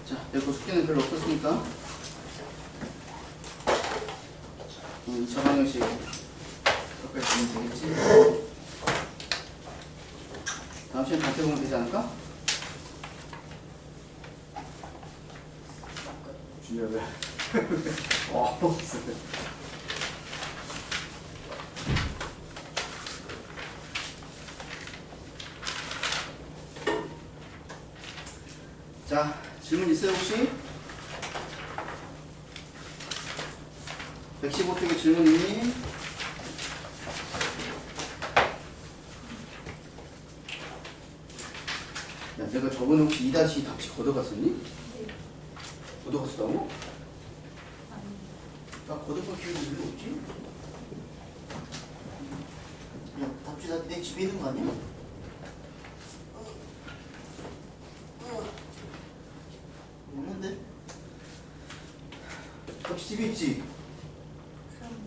자, 여기 숙제는 별로 없었으니까 2차 방정식 끝까지 보면 되겠지? 다음 시간에 같이 보면 되지 않을까? 준비해. 자, 질문 있어요 혹시? 115쪽에 질문 있니? 야, 내가 저번에 혹시 2-2 답지 걷어갔었니? 네. 걷어갔었다고? 나 걷어간 기억이 별로 없지? 야, 답지 다 내 집에 있는 거 아니야? 없는데? 답지 집에 있지? 그런가?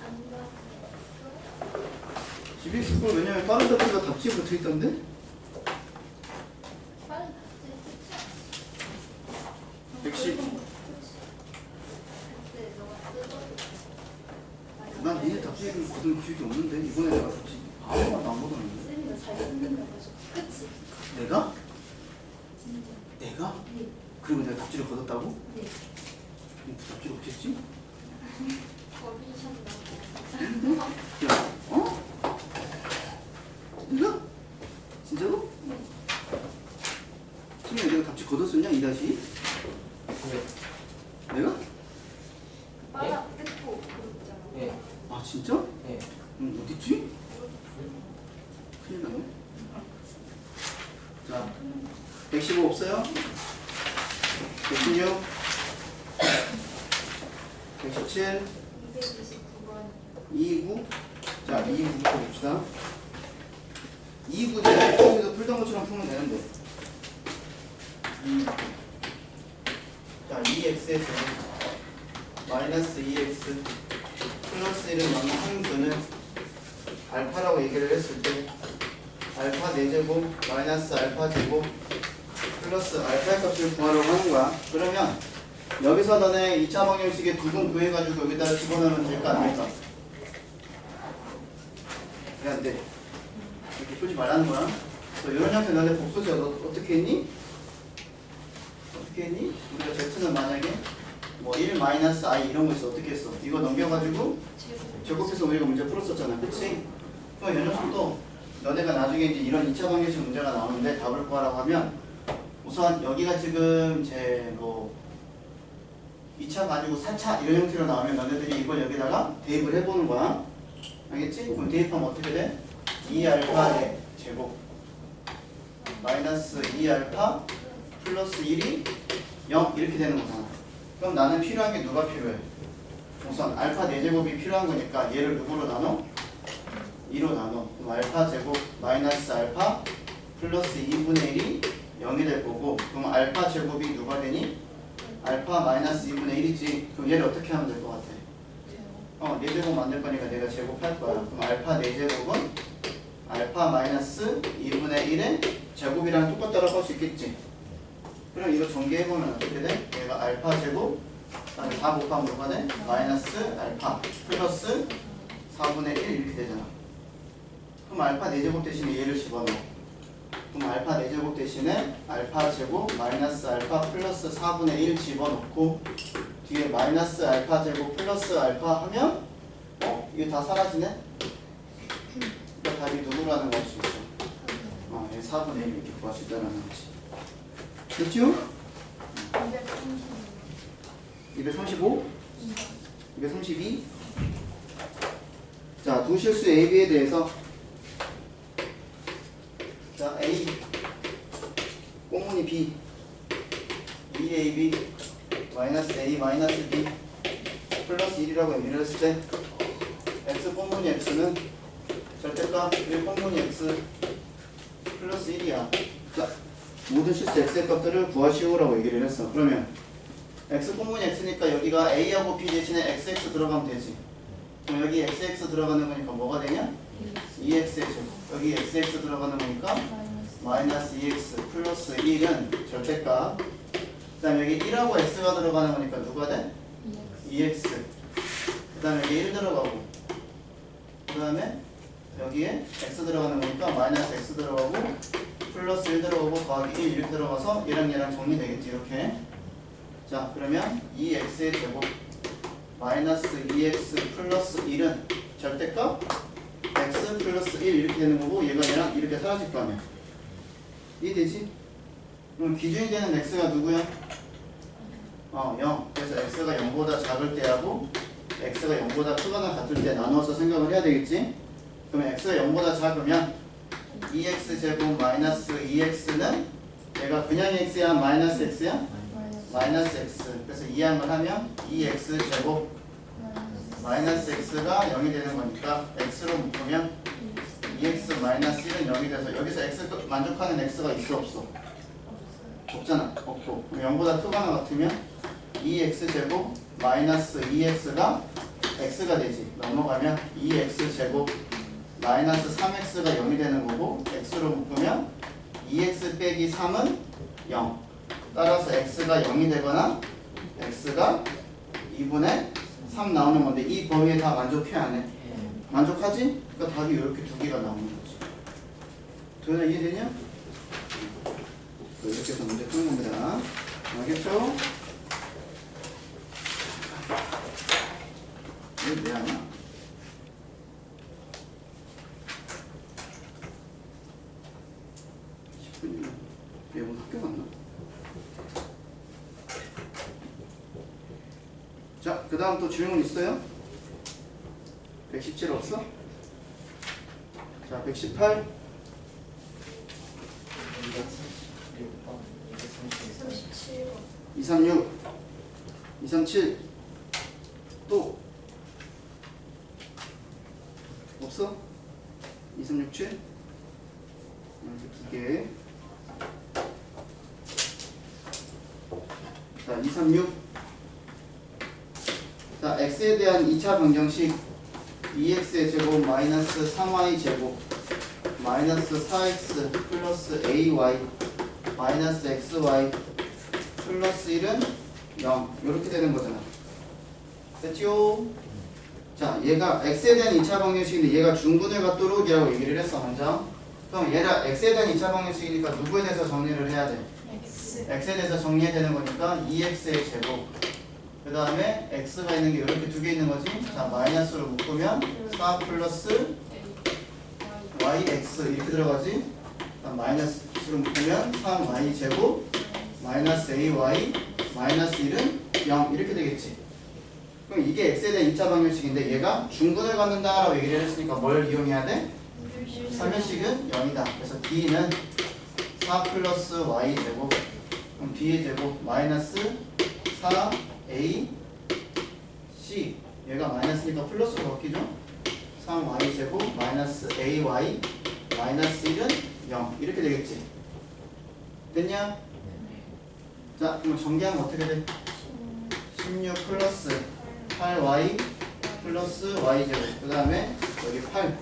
안 봤어? 집에 있을 걸. 왜냐면 다른 답지가 답지에 붙어 있던데? 빨리 답지 했지 않았어? 110. 그때 너가 뜯어줬어. 난 니네 답지를 걷은 기억이 없는데 이번에 내가 답지 아무것도 안 걷었는데. 쌤이가 잘 듣는다고 해서 그치? 내가? 진짜. 내가? 네. 그리고 내가 답지를 걷었다고? 네. 그럼 그 답지를 어떻게 했지? 버리셨나고. 야, 어? 내가? 진짜로? 네. 지금 내가 답지 걷었었냐? 2-2? 네. 내가? 빨아 뜯고 그랬잖아. 네. 아 진짜? 네. 어딨지? 큰일 나네. 자, 115 없어요? 116 117 229번. 229. 자, 229부터 봅시다. 229는 여기서 풀던 것처럼 풀면 되는데. 자, 2x의 제곱 마이너스 2x 플러스 1은 맞는 함수는 알파라고 얘기를 했을 때 알파 4제곱 마이너스 알파 제곱 플러스 알파의 값을 구하려고 하는 거야. 그러면 여기서 너네 2차 방정식의 두분 구해가지고 여기다 집어넣으면 될까 안 될까? 왜 안 돼? 이렇게 풀지 말라는 거야. 그래서 이런 형태 너네 복수제 어떻게 했니? 어떻게 했니? 우리가 z는 만약에 뭐 1 마이너스 i 이런 거 있어. 어떻게 했어? 이거 넘겨가지고 제곱해서 우리가 문제 풀었었잖아. 그치? 그럼 이 녀석도 너네가 나중에 이제 이런 2차 방정식 문제가 나오는데 답을 구하라고 하면 우선 여기가 지금 제 뭐 2차 가지고 4차 이런 형태로 나오면 너네들이 이걸 여기다가 대입을 해보는 거야. 알겠지? 그럼 대입하면 어떻게 돼? 2알파의 제곱 마이너스 2알파 플러스 1이 0 이렇게 되는 거잖아. 그럼 나는 필요한 게 누가 필요해? 우선 알파 4제곱이 필요한 거니까 얘를 누구로 나눠? 2로 나눠. 그럼 알파 제곱 마이너스 알파 플러스 2분의 1이 0이 될 거고, 그럼 알파 제곱이 누가 되니? 알파 마이너스 2분의 1이지. 그럼 얘를 어떻게 하면 될 것 같아? 4제곱 만들 거니까 내가 제곱할 거야. 그럼 알파 4제곱은 알파 마이너스 2분의 1의 제곱이랑 똑같다라고 할 수 있겠지. 그럼 이거 전개해보면 어떻게 돼? 얘가 알파 제곱 그다음에 4 곱하면 뭐가 돼? 마이너스 알파 플러스 4분의 1 이렇게 되잖아. 그럼 알파 4제곱 대신에 얘를 집어넣어. 그럼 알파 4제곱 대신에 알파 제곱 마이너스 알파 플러스 4분의 1 집어넣고 뒤에 마이너스 알파 제곱 플러스 알파 하면 이게 다 사라지네? 그러니까 답이 누구라는 걸 알 수 있어. 얘 4분의 1 이렇게 구할 수 있다는 거지. 됐죠? 235? 232? 자, 두 실수 A, B에 대해서 자, A 꽁무니 B 2AB 마이너스 A 마이너스 B 플러스 1이라고 의미를 했을 때 X 꽁무니 X는 절대값 1 꽁무니 X 플러스 1이야. 자, 모든 실수 X의 값들을 구하시오라고 얘기를 했어. 그러면 x 공분이 x니까 여기가 a하고 b 대신에 xx 들어가면 되지. 그럼 여기 xx 들어가는 거니까 뭐가 되냐? 2x의 제곱. 여기 xx 들어가는 거니까 마이너스 2x 플러스 1은 절대값. 그 다음에 여기 1하고 x가 들어가는 거니까 누가 돼? 2x. 그 다음에 여기 1 들어가고, 그 다음에 여기에 x 들어가는 거니까 마이너스 x 들어가고 플러스 1 들어가고 더하기 1 이렇게 들어가서 얘랑 얘랑 정리되겠지. 이렇게. 자, 그러면 2x의 제곱 마이너스 2x 플러스 1은 절대값 x 플러스 1 이렇게 되는 거고, 얘가 얘랑 이렇게 사라질 거 아니야. 이해되지? 그럼 기준이 되는 x가 누구야? 0. 그래서 x가 0보다 작을 때하고 x가 0보다 크거나 같을 때 나누어서 생각을 해야 되겠지? 그러면 x가 0보다 작으면 2x제곱 마이너스 2x는 얘가 그냥 x야 마이너스 x야? 마이너스 x. 그래서 이항을 하면 2x제곱 마이너스 x가 0이 되는 거니까 x로 묶으면 2x 마이너스 1은 0이 돼서 여기서 x 만족하는 x가 있어 없어? 없잖아. 없고. 그럼 0보다 크거나 같으면 2x제곱 마이너스 2x가 x가 되지. 넘어가면 2x제곱 마이너스 3x가 0이 되는 거고, x로 묶으면 2x 빼기 3은 0. 따라서 x가 0이 되거나 x가 2분의 3 나오는 건데, 이 범위에 다 만족해 안 해? 만족하지? 그러니까 답이 이렇게 두 개가 나오는 거지. 도현아 이해되냐? 이렇게 해서 문제 푸는 겁니다. 알겠죠? 이거 왜 하냐? 얘 오늘 학교 갔나? 자, 그 다음 또 질문 있어요? 117 없어? 자, 118 37번 236 237 또 없어? 2367 이렇게 2개. 자, 236 자, x에 대한 2차 변경식 2x의 제곱 마이너스 3y 제곱 마이너스 4x 플러스 ay 마이너스 xy 플러스 1은 0 이렇게 되는 거잖아. 됐죠? 자, 얘가 x에 대한 2차 방정식인데 얘가 중근을 갖도록 이라고 얘기를 했어 먼저. 그럼 얘가 x에 대한 2차 방정식이니까 누구에 대해서 정리를 해야 돼? x에 대해서 정리해야 되는 거니까 2x의 제곱 그 다음에 x가 있는 게 이렇게 두 개 있는 거지. 자, 마이너스로 묶으면 4 플러스 yx 이렇게 들어가지. 마이너스로 묶으면 3y 제곱 마이너스 ay 마이너스 1은 0 이렇게 되겠지. 그럼 이게 x에 대한 2차 방정식인데 얘가 중근을 갖는다라고 얘기를 했으니까 뭘 이용해야 돼? 삼변식은 0이다. 그래서 d는 4 플러스 y 제곱 그럼 d의 제곱 마이너스 4a c 얘가 마이너스니까 플러스로 바뀌죠. 3y 제곱 마이너스 ay 마이너스 1은 0 이렇게 되겠지. 됐냐? 자, 그럼 전개하면 어떻게 돼? 16 플러스 8y 플러스 y제곱 그 다음에 여기 8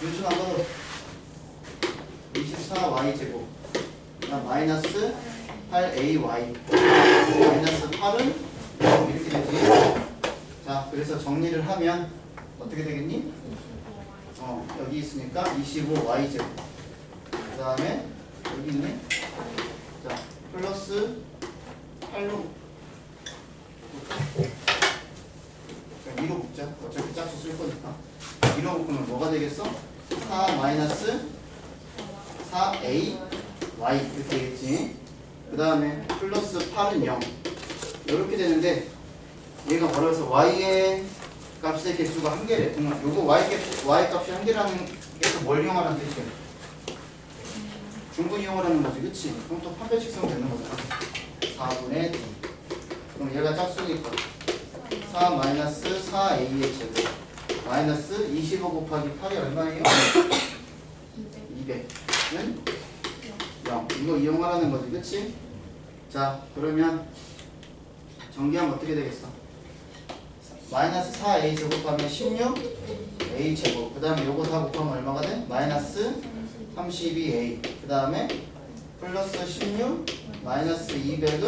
유준 한 번 더 24y제곱 마이너스 8ay 마이너스 8은 이렇게 되지. 자, 그래서 정리를 하면 어떻게 되겠니? 여기 있으니까 25y제곱 그 다음에 여기 있네. 자, 플러스 8로 2로 묶자. 어차피 짝수 쓸 거니까 2로 묶으면 뭐가 되겠어? 4 마이너스 4ay 이렇게 되겠지. 그 다음에 플러스 8은 0 이렇게 되는데 얘가 뭐라 해서 y의 값의 개수가 한 개래. 그러면 요거 y 값이 한 개라는 게 또 뭘 이용하라는 뜻이야? 중분 이용하라는 거지, 그치? 그럼 또 판별식 쓰면 되는 거잖아. 4분의 d. 그럼 얘가 짝수니까 4 마이너스 4a의 제곱 마이너스 25 곱하기 8이 얼마예요? 200은 0. 이거 이용하라는 거지, 그치? 자, 그러면 전개하면 어떻게 되겠어? 마이너스 4a 제곱하면 16a 제곱. 그 다음에 요거 다 곱하면 얼마가 돼? 마이너스 32a. 그 다음에 플러스 16 마이너스 200은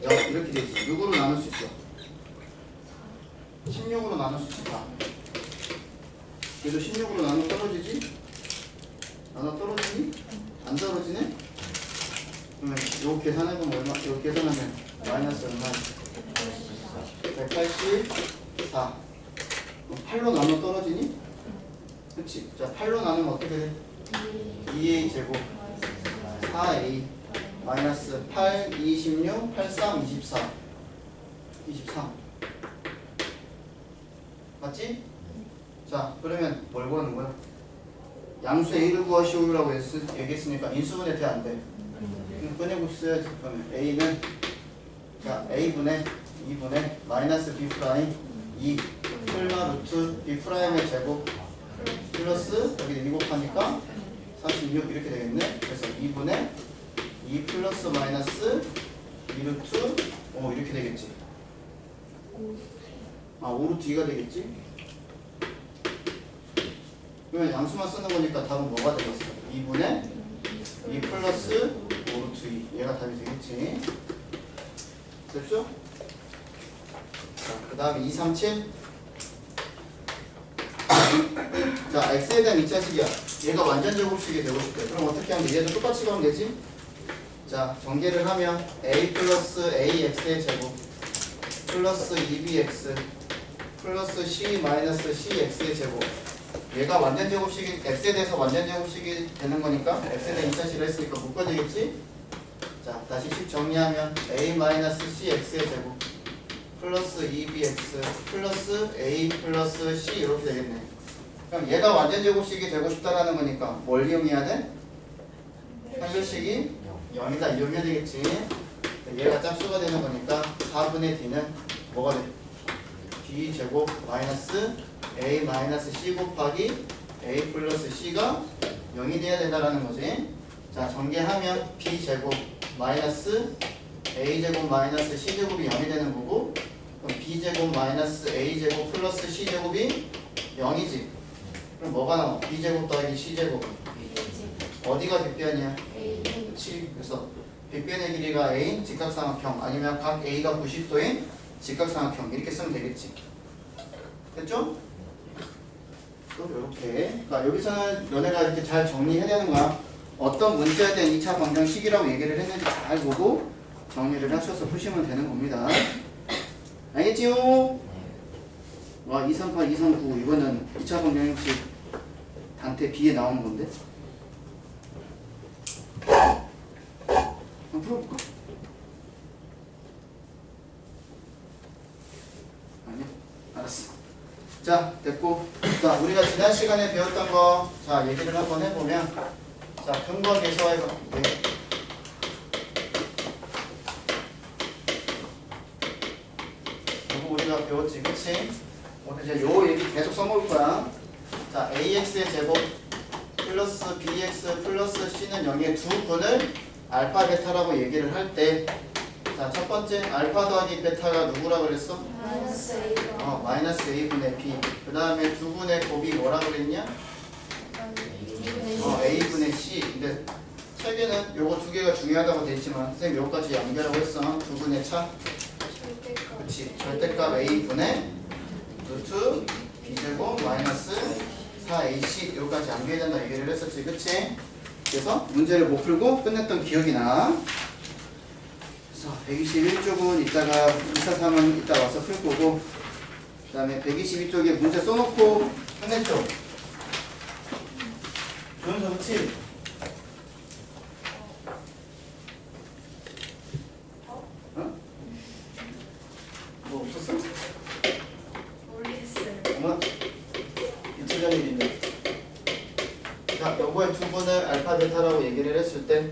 0 이렇게 돼 있어. 6으로 나눌 수 있어. 16으로 나눌 수 있다. 그래도 16으로 나눠 떨어지지? 나눠 떨어지니? 안 떨어지네? 그러면 요 계산해보면 얼마? 요 계산하면 마이너스 얼마? 184. 그럼 8로 나눠 떨어지니? 그치? 자, 8로 나누면 어떻게 돼? 2a 제곱 4a 마이너스 8, 26, 83, 24 23 맞지? 자, 그러면 뭘 구하는 거야? 양수 a를 구하시오라고 얘기했으니까 인수분해 돼 안 돼? 꺼내고 써야지. 그러면 a는 자 a분의 2분의 마이너스 b 프라임 2 플러 루트 b 프라임의 제곱 플러스 여기 2 곱하니까 46 이렇게 되겠네. 그래서 2분의 2 플러스 마이너스 2 루트 이렇게 되겠지. 5루트 2가 되겠지. 그러면 양수만 쓰는 거니까 답은 뭐가 되겠어? 2분의 2 플러스 5루트 2 얘가 답이 되겠지. 됐죠? 자, 그 다음에 2, 3, 7 자, x에 대한 2차식이야. 얘가 완전 제곱식이 되고 싶대. 그럼 어떻게 하면 돼? 얘도 똑같이 가면 되지? 자, 전개를 하면 a 플러스 ax의 제곱 플러스 2bx 플러스 c 마이너스 cx의 제곱. 얘가 완전 제곱식이 x에 대해서 완전 제곱식이 되는 거니까 x에 대한 2차식을 했으니까 묶어야 되겠지? 자, 다시 식 정리하면 a 마이너스 cx의 제곱 플러스 2bx 플러스 a 플러스 c 이렇게 되겠네. 그럼 얘가 완전 제곱식이 되고 싶다라는 거니까 뭘 이용해야 돼? 한별식이 0이다 이용해야 되겠지. 얘가 짝수가 되는 거니까 4분의 d는 뭐가 돼? b 제곱 마이너스 a 마이너스 c 곱하기 a 플러스 c가 0이 돼야 된다라는 거지. 자, 전개하면 b 제곱 마이너스 a 제곱 마이너스 c 제곱이 0이 되는 거고, 그럼 b 제곱 마이너스 a 제곱 플러스 c 제곱이 0이지. 그럼 뭐가 나와? b 제곱 더하기 c 제곱. 어디가 빅변이야? 그렇지. 그래서 빅변의 길이가 a인 직각삼각형 아니면 각 a가 90도인 직각삼각형 이렇게 쓰면 되겠지. 됐죠? 또 이렇게. 그러니까 여기서는 너네가 이렇게 잘 정리해야 되는 거야. 어떤 문제에 대한 2차 방정식이라고 얘기를 했는지 잘 보고 정리를 하셔서 푸시면 되는 겁니다. 알겠지요? 와, 238, 239 이거는 2차 방정식 단태 B에 나오는 건데? 한번 풀어볼까? 아니야? 알았어. 자, 됐고. 자, 우리가 지난 시간에 배웠던 거, 자, 얘기를 한번 해보면, 자, 근거 계수와의 관계. 이거 우리가 배웠지, 그치? 오늘 이제 요 얘기 계속 써먹을 거야. 자, ax의 제곱 플러스 bx 플러스 c는 0의 두 분을 알파 베타라고 얘기를 할 때, 자, 첫 번째 알파 더하기 베타가 누구라고 그랬어? 마이너스 A가 마이너스 a분의 b. 그 다음에 두 분의 곱이 뭐라 그랬냐? a분의 c. 근데 책에는 요거 두 개가 중요하다고 돼 있지만 선생님 요거까지 연결하고 했어. 두 분의 차. 절대값 그렇지. 절대값 a분의 루트 b제곱 마이너스 4ac 요거까지 연결해야 된다 얘기를 했었지. 그치? 그래서 문제를 못 풀고 끝냈던 기억이 나. 그래서 121쪽은 이따가 243은 이따 와서 풀 거고, 그 다음에 122쪽에 문제 써놓고 끝냈죠? 조연서 그치? 어? 뭐 없었어? 모르겠어요. 어머? 이틀 전 일인데. 자, 요거의 두 분을 알파 베타라고 얘기를 했을 때,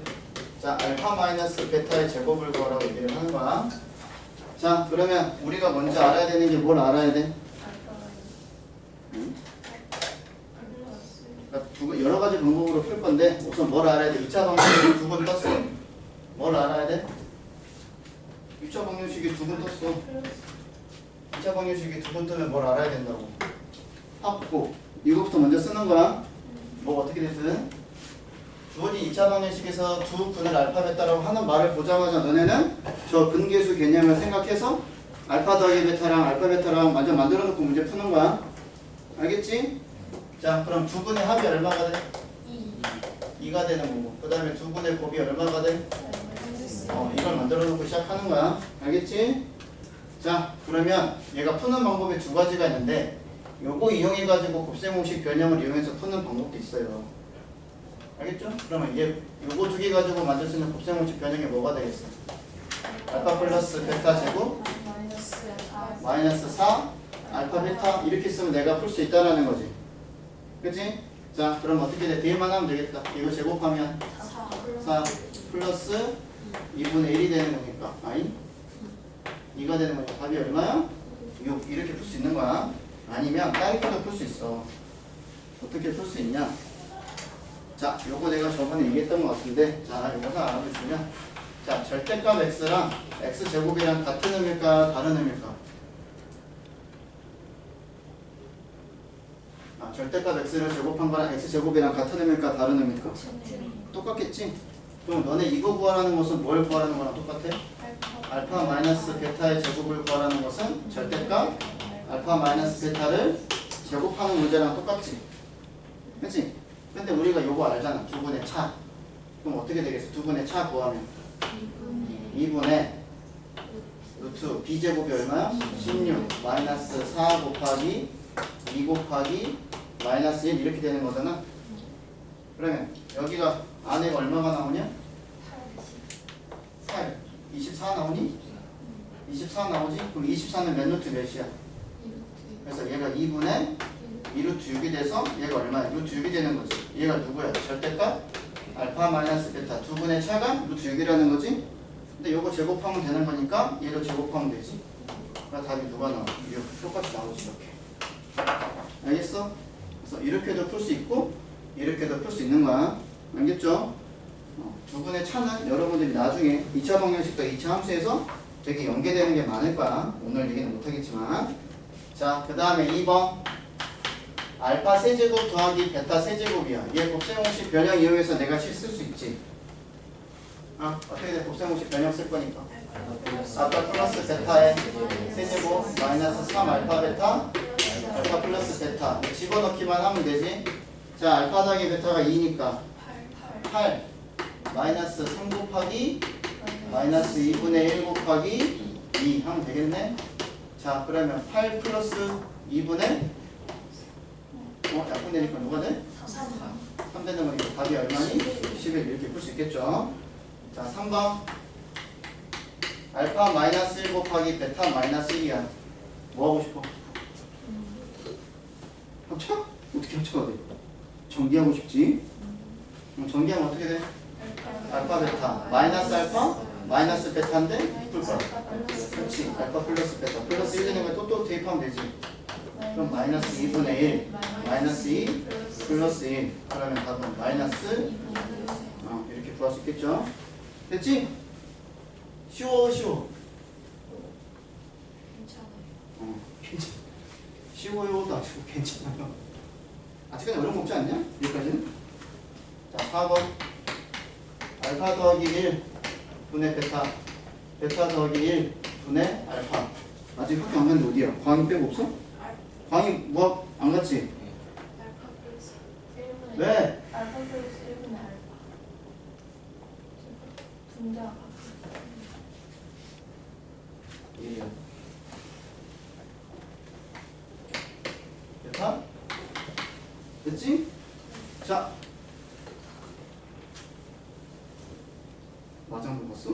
자, 알파 마이너스 베타의 제곱을 구하라고 얘기를 하는 거야. 자, 그러면 우리가 먼저 알아야 되는 게 뭘 알아야 돼? 응? 그러니까 여러 가지 방법으로 풀 건데 우선 뭘 알아야 돼? 2차 방법으로 두 번 떴어. 뭘 알아야 돼? 2차 방정식이 두 번 떴어. 2차 방정식이 두 번 뜨면 뭘 알아야 된다고? 확보. 이거부터 먼저 쓰는 거야. 뭐 어떻게 됐든. 주어진 2차 방정식에서 두 근을 알파 베타라고 하는 말을 보자마자 너네는 저 근계수 개념을 생각해서 알파 더하기 베타랑 알파 베타랑 완전 만들어 놓고 문제 푸는 거야. 알겠지? 자, 그럼 두 근의 합이 얼마가 돼? 2가 되는 거고. 그 다음에 두 근의 곱이 얼마가 돼? 이걸 만들어 놓고 시작하는 거야. 알겠지? 자, 그러면 얘가 푸는 방법이 두 가지가 있는데 요거 이용해가지고 곱셈공식 변형을 이용해서 푸는 방법도 있어요. 알겠죠? 그러면 얘 요거 두 개 가지고 만들 수 있는 곱셈공식 변형이 뭐가 되겠어? 알파 플러스 베타 제곱 마이너스 4 알파 베타 이렇게 쓰면 내가 풀 수 있다라는 거지. 그치? 자, 그럼 어떻게 돼? 뒤에만 하면 되겠다. 이거 제곱하면 4 플러스 2분의 1이 되는 거니까 아니? 2가 되는 거니까 답이 얼마야? 6 이렇게 풀 수 있는 거야. 아니면 다르게도 풀 수 있어. 어떻게 풀 수 있냐? 자, 요거 내가 저번에 얘기했던 것 같은데 자, 요거 하나 알아두시면 자, 절대값 x랑 x제곱이랑 같은 의미일까 다른 의미일까? 절대값 x를 제곱한 거랑 x제곱이랑 같은 의미일까 다른 의미일까? 똑같겠지? 그럼 너네 이거 구하라는 것은 뭘 구하라는 거랑 똑같아? 알파 마이너스 베타의 제곱을 구하라는 것은 절대값 알파 마이너스 베타를 제곱하는 문제랑 똑같지? 그치? 근데 우리가 요거 알잖아. 두 분의 차. 그럼 어떻게 되겠어? 두 분의 차 구하면 2분의 루트 b제곱이 얼마야? 16 마이너스 4 곱하기 2 곱하기 마이너스 1 이렇게 되는 거잖아. 그러면 여기가 안에가 얼마가 나오냐? 8 24 나오니? 24 나오지? 그럼 24는 몇 루트 몇이야? 그래서 얘가 2분의 2루트 6이 돼서 얘가 얼마야? 루트 6이 되는 거지. 얘가 누구야? 절대값 알파 마이너스 베타 두 분의 차가 루트 6이라는 거지. 근데 요거 제곱하면 되는 거니까 얘도 제곱하면 되지. 그러니까 답이 누가 나와? 6. 똑같이 나오지 이렇게. 알겠어? 그래서 이렇게도 풀 수 있고 이렇게도 풀 수 있는 거야. 알겠죠? 두 분의 차는 여러분들이 나중에 2차 방정식과 2차 함수에서 되게 연계되는 게 많을 거야. 오늘 얘기는 못하겠지만. 자, 그 다음에 2번 알파 세제곱 더하기 베타 세제곱이야. 얘 곱셈공식 변형 이용해서 내가 실쓸 수 있지. 어떻게 돼? 곱셈공식 변형 쓸 거니까 알파 플러스 베타의 세제곱 마이너스 3 알파 베타 알파 플러스 베타 집어넣기만 하면 되지. 자, 알파 더하기 베타가 2니까 8 마이너스 3 곱하기 마이너스 2분의 1 곱하기 2 하면 되겠네. 자, 그러면 8 플러스 2분의 약분 되니까 누가 돼? 3 되는 거니까 답이 얼마니? 11 이렇게 풀 수 있겠죠. 자, 3번 알파 마이너스 1 곱하기 베타 마이너스 1이야. 뭐 하고 싶어? 합쳐? 어떻게 합쳐가 돼? 전기하고 싶지? 그럼 전기하면 어떻게 돼? 알파 베타 마이너스 알파 마이너스 베타인데 풀 거야. 그렇지. 알파 플러스 베타 플러스 1 되는 거에 또 대입하면 되지. 그럼 마이너스 2분의 1 마이너스 2 플러스 1 그러면 답은 마이너스 이렇게 구할 수 있겠죠. 됐지? 쉬워. 괜찮아. 쉬워요도 아니고 괜찮아요. 아직까지 어려운 거 없지 않냐? 여기까지는? 자, 4번 알파 더하기 1 분의 베타 베타 더하기 1 분의 알파. 아직 학교 안 갔는데 어디야? 광희 빼고 없어? 광희 뭐 안 갔지? 알파 플러스 1분의 왜? 알파 플러스 1분의 알파 분자 예. 베타? 됐지? 자, 마장 봤어?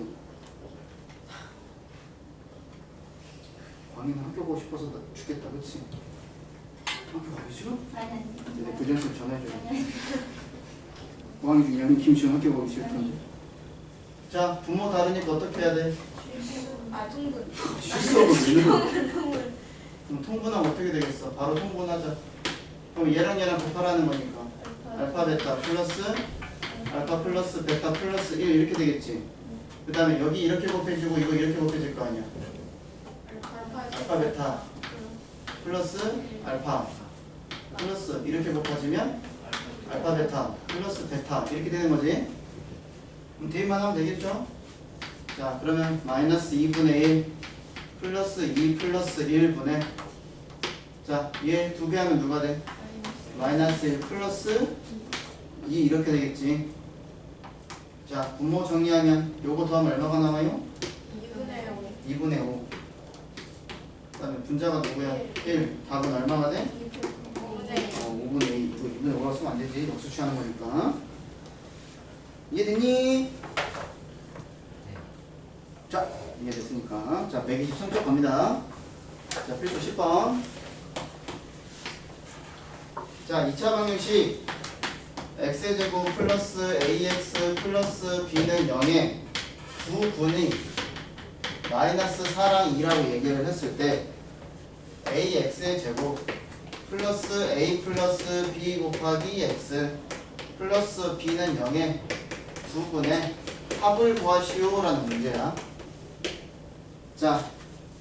광희는 학교 가고 싶어서 나 죽겠다, 그치? 학교 가기 싫어? 아니 근데 교장선 전화해줘. 광희 중요한 김시현 학교 가기 싫다는데. 자, 부모 다르니까 어떻게 해야 돼? 통분 실수하고 내는 거. 그럼 통분하면 어떻게 되겠어? 바로 통분하자. 그럼 얘랑 얘랑 곱하라는 거니까 알파 베타 플러스 알파 플러스 베타 플러스 1 이렇게 되겠지. 그 다음에 여기 이렇게 곱해지고 이거 이렇게 곱해질 거 아니야. 알파 베타 플러스 알파 플러스 이렇게 곱해지면 알파 베타 플러스 베타 이렇게 되는 거지. 그럼 대입만 하면 되겠죠? 자 그러면 마이너스 2분의 1 플러스 2 플러스 1분의 자 얘 두 배 하면 누가 돼? 마이너스 1 플러스 2 이렇게 되겠지. 자 분모 정리하면 요거 더하면 얼마가 나와요? 2분의 5 2분의 5. 그 다음에 분자가 누구야? 1. 답은 얼마가 돼? 5분의 2. 2분의 5라고 쓰면 안 되지. 역수 취하는 거니까. 이해됐니? 자, 이해됐으니까. 자, 123쪽 갑니다. 자, 필수 10번. 자, 2차 방정식. x제곱 플러스 ax 플러스 b는 0에 두 분이 마이너스 4랑 2라고 얘기를 했을 때 ax의 제곱 플러스 a 플러스 b 곱하기 x 플러스 b는 0에 두 분의 합을 구하시오라는 문제야. 자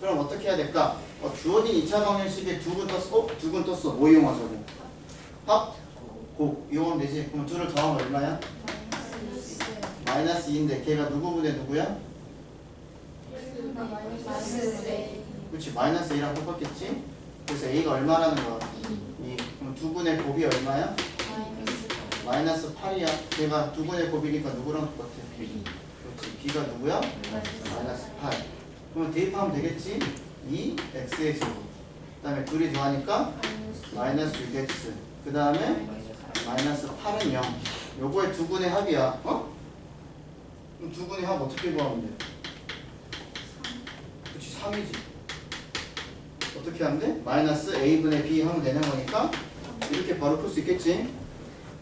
그럼 어떻게 해야 될까? 주어진 2차 방정식에 두 분 떴어? 두 분 떴어. 뭐 이용하자고? 합? 곱 이용하면 되지. 그럼 둘을 더하면 얼마야? 마이너스 2인데 걔가 누구분의 누구야? 그렇지. 마이너스 A랑 똑같겠지? 그래서 A가 얼마라는 거야? 2. 그럼 두 분의 곱이 얼마야? 마이너스 8이야. 걔가 두 분의 곱이니까 누구랑 똑같아? 그렇지. B가 누구야? 마이너스 8. 그러면 대입하면 되겠지? 2x의 제곱. 그 다음에 둘이 더하니까 마이너스 6x. 그 다음에 마이너스 8은 0. 요거의 두 분의 합이야. 어? 그럼 두 분의 합 어떻게 구하면 돼? 그렇지. 3이지. 어떻게 하면 돼? 마이너스 a분의 b 하면 되는 거니까 이렇게 바로 풀 수 있겠지?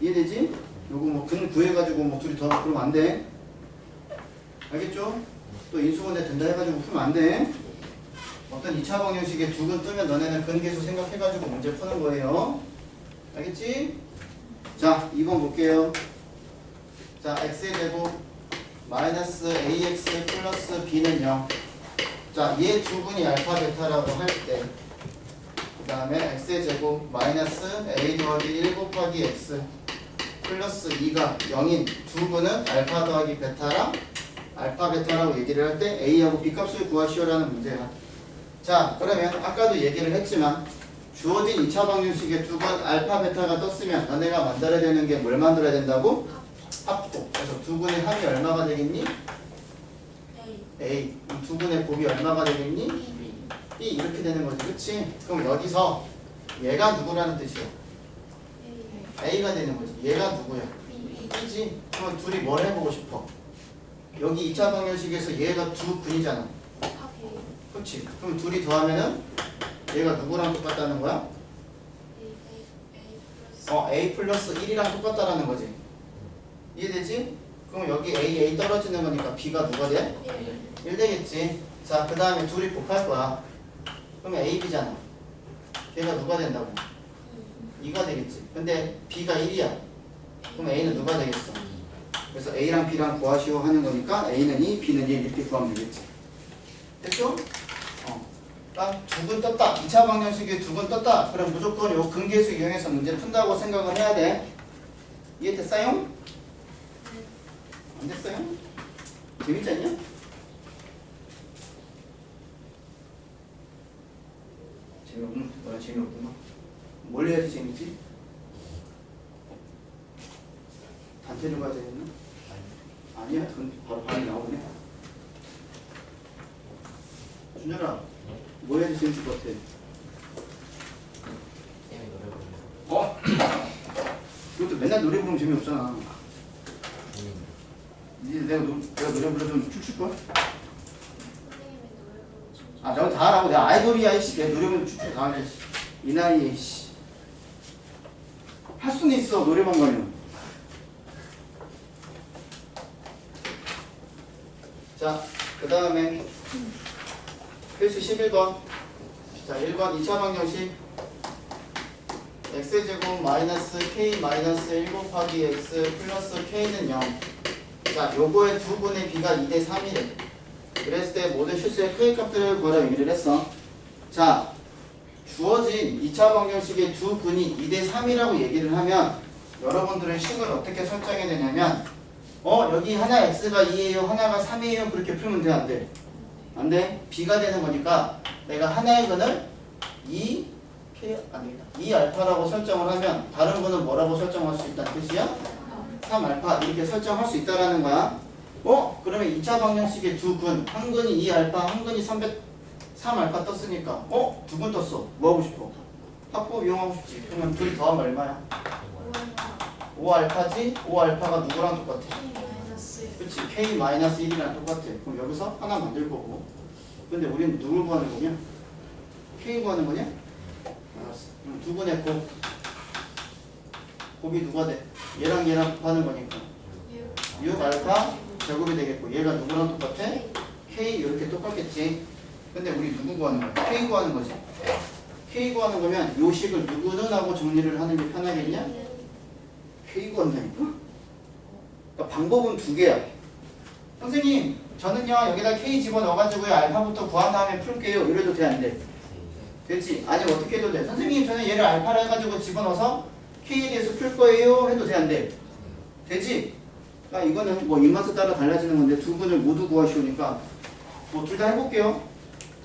이해되지? 요거 뭐 근 구해가지고 뭐 둘이 더하고 그러면 안 돼. 알겠죠? 또 인수분해 된다 해가지고 풀면 안 돼. 어떤 2차 방정식에 두 근 뜨면 너네는 근계수 생각해가지고 문제 푸는 거예요. 알겠지? 자, 2번 볼게요. 자, x의 제곱 마이너스 ax 플러스 b는 0. 자, 얘 두 분이 알파 베타라고 할 때 그 다음에 x의 제곱 마이너스 a 더하기 1 곱하기 x 플러스 2가 0인 두 분은 알파 더하기 베타랑 알파 베타라고 얘기를 할 때 a하고 b 값을 구하시오라는 문제야. 자 그러면 아까도 얘기를 했지만 주어진 2차 방정식에 두 번 알파 베타가 떴으면 너네가 만들어야 되는 게 뭘 만들어야 된다고? 합곱. 그래서 두 분의 합이 얼마가 되겠니? A. 그럼 두 분의 곱이 얼마가 되겠니? B. 이렇게 되는 거지. 그치? 그럼 여기서 얘가 누구라는 뜻이야? A가 되는 거지. 얘가 누구야? B지? 그럼 둘이 뭘 해보고 싶어? 여기 2차 방정식에서 얘가 두 분이잖아. 그치? 그럼 둘이 더하면은 얘가 누구랑 똑같다는 거야? A 플러스 1이랑 똑같다라는 거지. 이해되지? 그럼 여기 A 떨어지는 거니까 B가 누가 돼? 1 되겠지. 자, 그 다음에 둘이 곱할 거야. 그러면 A, B잖아. 걔가 누가 된다고? 2가 되겠지. 근데 B가 1이야. 그럼 A는 누가 되겠어? 그래서 A랑 B랑 구하시오 하는 거니까 A는 2, B는 1 이렇게 구하면 되겠지. 됐죠? 딱 두 근 떴다. 2차 방정식에 두 근 떴다. 그럼 무조건 요 근계수 이용해서 문제 푼다고 생각을 해야 돼. 이해됐어요? 안 됐어요? 재밌지 않냐? 재미없는? 뭐야 재미없구나. 뭘 해야지 재밌지? 단체를 가야 되겠나? 아니야. 그건 바로 반응이 나오네. 준열아, 뭐 해야지 재밌을 것 같아? 이것도 맨날 노래 부르면 재미없잖아. 이제 내가 노래 부르면 춤출 거야? 아, 내가 다 하라고. 내가 아이돌이야, 이씨. 내가 노래 부르면 춤출 다 하네, 이 나이에, 이씨. 할 수는 있어, 노래방 가면. 자, 그 다음에 필수 11번. 자, 1번 2차 방정식 x제곱 마이너스 k 마이너스 1 곱하기 x 플러스 k는 0. 자, 요거의 두 분의 b가 2대 3이래. 그랬을 때 모든 실수의 k 값들을 구하라 얘기를 했어. 자, 주어진 2차 방정식의 두 근이 2대 3이라고 얘기를 하면 여러분들은 식을 어떻게 설정해야 되냐면 여기 하나 x가 2예요 하나가 3이에요 그렇게 풀면 돼 안 돼? 안 돼? b가 되는 거니까 내가 하나의 근을 2 알파라고 설정을 하면 다른 거는 뭐라고 설정할 수 있다는 뜻이야? 3 알파 이렇게 설정할 수 있다라는 거야. 그러면 2차 방정식의 두 근, 한 근이 2 알파, 한 근이 3 알파 떴으니까 두 근 떴어. 뭐 하고 싶어? 합법 이용하고 싶지. 그러면 둘이 더하면 얼마야? 5 알파지? 5 알파가 누구랑 똑같아? 그치? K-1이랑 똑같아. 그럼 여기서 하나 만들 거고. 근데 우리는 누굴 구하는 거냐? K 구하는 거냐? 알았어. 그럼 두 분의 곱이 누가 돼? 얘랑 얘랑 곱하는 거니까 6 알파 제곱이 되겠고 얘가 누구랑 똑같아? K 이렇게 똑같겠지. 근데 우리 누구 구하는 거야? K 구하는 거지. K 구하는 거면 요 식을 누구는 하고 정리를 하는 게 편하겠냐? K 구한다니까? 그러니까 방법은 두 개야. 선생님 저는요 여기다 K 집어넣어가지고요 알파부터 구한 다음에 풀게요 이래도 돼 안 돼? 되지? 아니면 어떻게 해도 돼? 선생님 저는 얘를 알파를 해가지고 집어넣어서 K에 대해서 풀 거예요 해도 돼 안 돼? 되지? 그러니까 이거는 뭐 입맛에 따라 달라지는 건데 두 분을 모두 구하시오니까 뭐 둘 다 해볼게요.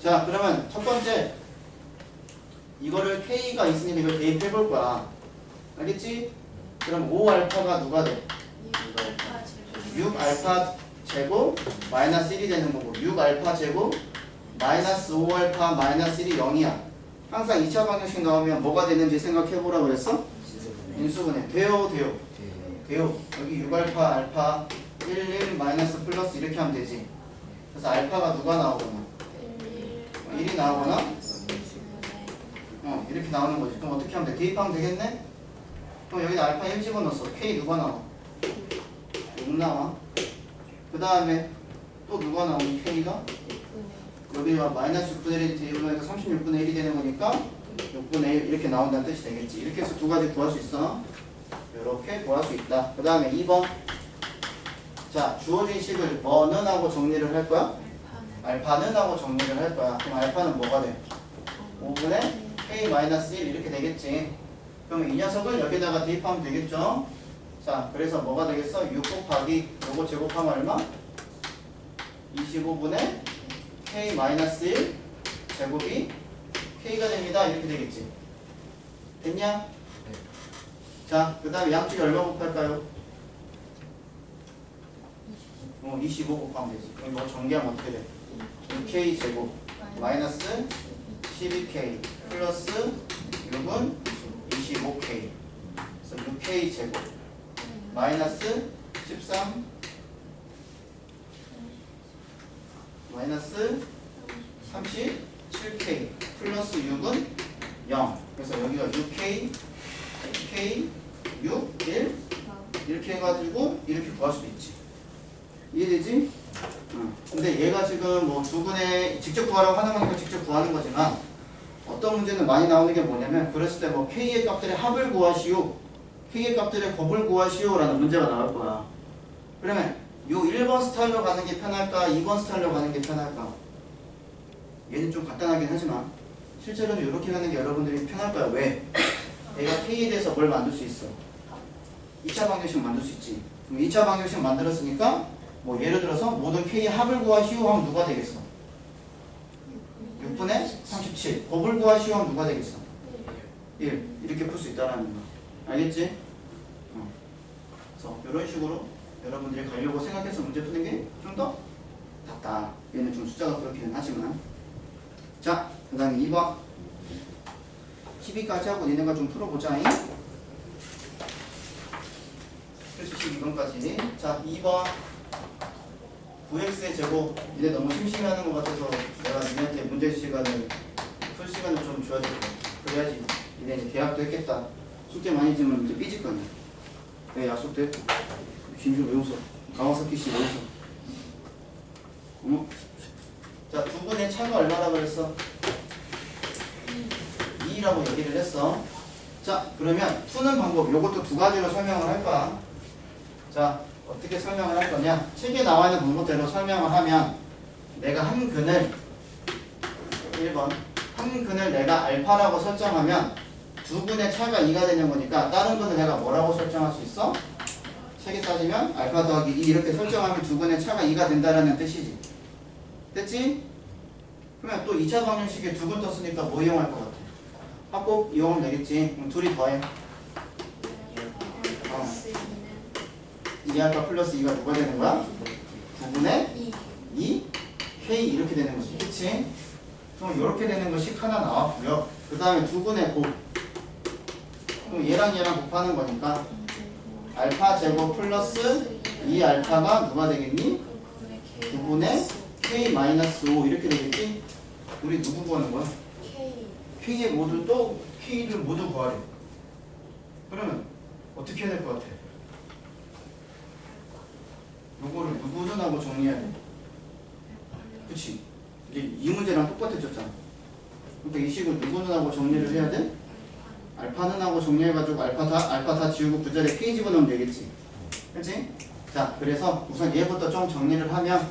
자 그러면 첫 번째 이거를 K가 있으니까 이걸 대입해볼 거야. 알겠지? 그럼 5 알파가 누가 돼? 6 알파 제곱 마이너스 1이 되는 거고 6 알파 제곱 마이너스 5 알파 마이너스 1이 0이야. 항상 2차 방정식 나오면 뭐가 되는지 생각해보라 그랬어? 인수분해. 돼요. 여기 6 알파 알파 1 마이너스 플러스 이렇게 하면 되지. 그래서 알파가 누가 나오거나 1이 나오거나 이렇게 나오는 거지. 그럼 어떻게 하면 돼? 대입하면 되겠네? 그럼 여기다 알파 1 집어넣었어. K 누가 나와? 6 나와. 그 다음에 또 누가 나오니? K가? 여기가 마이너스 6분의 1이 되니까 36분의 1이 되는 거니까 6분의 1 이렇게 나온다는 뜻이 되겠지. 이렇게 해서 두 가지 구할 수 있어. 이렇게 구할 수 있다. 그 다음에 2번. 자, 주어진 식을 뭐는 하고 정리를 할 거야? 알파는 하고 정리를 할 거야. 그럼 알파는 뭐가 돼? 5분의 K-1 이렇게 되겠지. 그러면 이 녀석을 여기다가 대입하면 되겠죠? 자, 그래서 뭐가 되겠어? 6 곱하기 요거 제곱하면 얼마? 25분의 K-1 제곱이 K가 됩니다. 이렇게 되겠지. 됐냐? 자, 그 다음에 양쪽에 얼마 곱할까요? 25 곱하면 되지. 그럼 이거 전개하면 어떻게 돼? 6K 제곱 마이너스 12K 플러스 6은 25K 그래서 6K 제곱 마이너스 13 마이너스 37K 플러스 6은 0 그래서 여기가 6K K 6 1 이렇게 해가지고 이렇게 구할 수도 있지. 이해되지? 근데 얘가 지금 뭐 두 분의 직접 구하라고 하는 거니까 직접 구하는 거지만 어떤 문제는 많이 나오는 게 뭐냐면 그랬을 때 뭐 K의 값들의 합을 구하시오 K의 값들의 곱을 구하시오 라는 문제가 나올 거야. 그러면 요 1번 스타일로 가는 게 편할까 2번 스타일로 가는 게 편할까? 얘는 좀 간단하긴 하지만 실제로는 이렇게 가는 게 여러분들이 편할 거야. 왜? 얘가 K에 대해서 뭘 만들 수 있어? 2차 방정식 만들 수 있지. 그럼 2차 방정식 만들었으니까 뭐 예를 들어서 모든 K의 합을 구하시오 하면 누가 되겠어? 6분의 37 곱을 구하시오 하면 누가 되겠어? 1 이렇게 풀 수 있다는 거 알겠지? 그래서 이런 식으로 여러분들이 가려고 생각해서 문제 푸는 게 좀 더 낫다. 얘는 좀 숫자가 그렇기는 하지만 자, 그 다음에 2번 12까지 하고 니네가 좀 풀어보자. 그래서 12번까지 자, 2번 9x의 제곱 니네 너무 심심해하는 것 같아서 내가 니네한테 문제 시간을 풀 시간을 좀 줘야 될 거야. 그래야지 니네 이제 계약도 했겠다. 숙제 많이 주면 이제 삐질 거냐. 내 약속도 했고 진주 왜 웃어? 가와사키 씨 왜 웃어? 어머? 자, 두 분의 차가 얼마나 그랬어? 2라고 얘기를 했어. 자, 그러면 푸는 방법 요것도 두 가지로 설명을 할 거야. 자, 어떻게 설명을 할 거냐? 책에 나와 있는 방법대로 설명을 하면 내가 한 근을 1번 한 한 근을 내가 알파라고 설정하면 두 근의 차가 2가 되는 거니까 다른 근을 내가 뭐라고 설정할 수 있어? 책에 따지면 알파 더하기 2 이렇게 설정하면 두 근의 차가 2가 된다라는 뜻이지. 됐지? 그러면 또 2차 방정식에 두 근 떴으니까 뭐 이용할 것 같아? 합곱 이용하면 되겠지. 그럼 둘이 더해. 2알파 플러스 2가 누가 되는 거야? 9분의 2 K 이렇게 되는 거지. 그치? 그럼 이렇게 되는 것이 하나 나왔고요. 그 다음에 두 분의 곱. 그럼 얘랑 얘랑 곱하는 거니까 알파 제곱 플러스 2알파가 누가 되겠니? 9분의 K 마이너스 5 이렇게 되겠지? 우리 누구 구하는 거야? K의 모두 또 K를 모두 구하래. 그러면 어떻게 해야 될 것 같아? 요거를 누구는하고 정리해야 돼. 그치? 이제 이 문제랑 똑같아졌잖아. 그러니까 이 식을 누구는하고 정리를 해야 돼? 알파는하고 정리해가지고 알파 다 지우고 그 자리에 K 집어넣으면 되겠지. 그치? 자, 그래서 우선 얘부터 좀 정리를 하면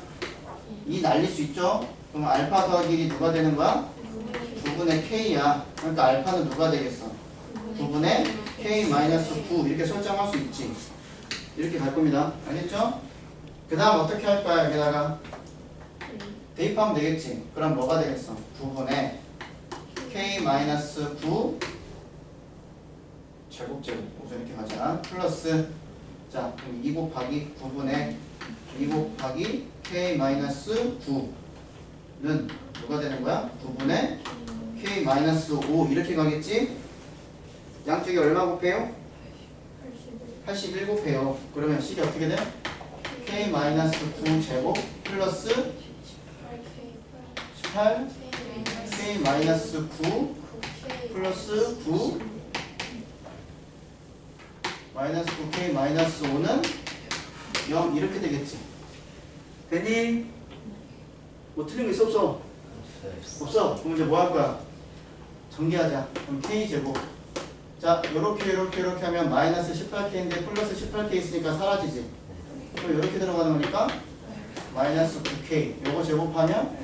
이 날릴 수 있죠? 그럼 알파 더하기 1이 누가 되는 거야? 9분의 K야. 그러니까 알파는 누가 되겠어? 9분의 K 마이너스 9 이렇게 설정할 수 있지. 이렇게 갈 겁니다. 알겠죠? 그 다음 어떻게 할 거야? 여기다가 대입하면 되겠지. 그럼 뭐가 되겠어? 9분의 K 마이너스 9 제곱제곱 우선 이렇게 가자. 플러스 자 그럼 2 곱하기 9분의 2 곱하기 K 마이너스 9는 누가 되는 거야? 9분의 K 마이너스 5 이렇게 가겠지? 양쪽이 얼마 곱해요? 81 곱해요. 그러면 식이 어떻게 돼? K 마이너스 9 제곱 플러스 18 K 마이너스 9 플러스 9 마이너스 9K 마이너스 5는 0 이렇게 되겠지. 됐니? 뭐 틀린 거 있어 없어? 없어. 그럼 이제 뭐 할 거야? 전개하자. 그럼 K 제곱. 자, 요렇게 하면 마이너스 18K인데 플러스 18K 있으니까 사라지지. 그럼 이렇게 들어가는 거니까 마이너스 9K. 요거 제곱하면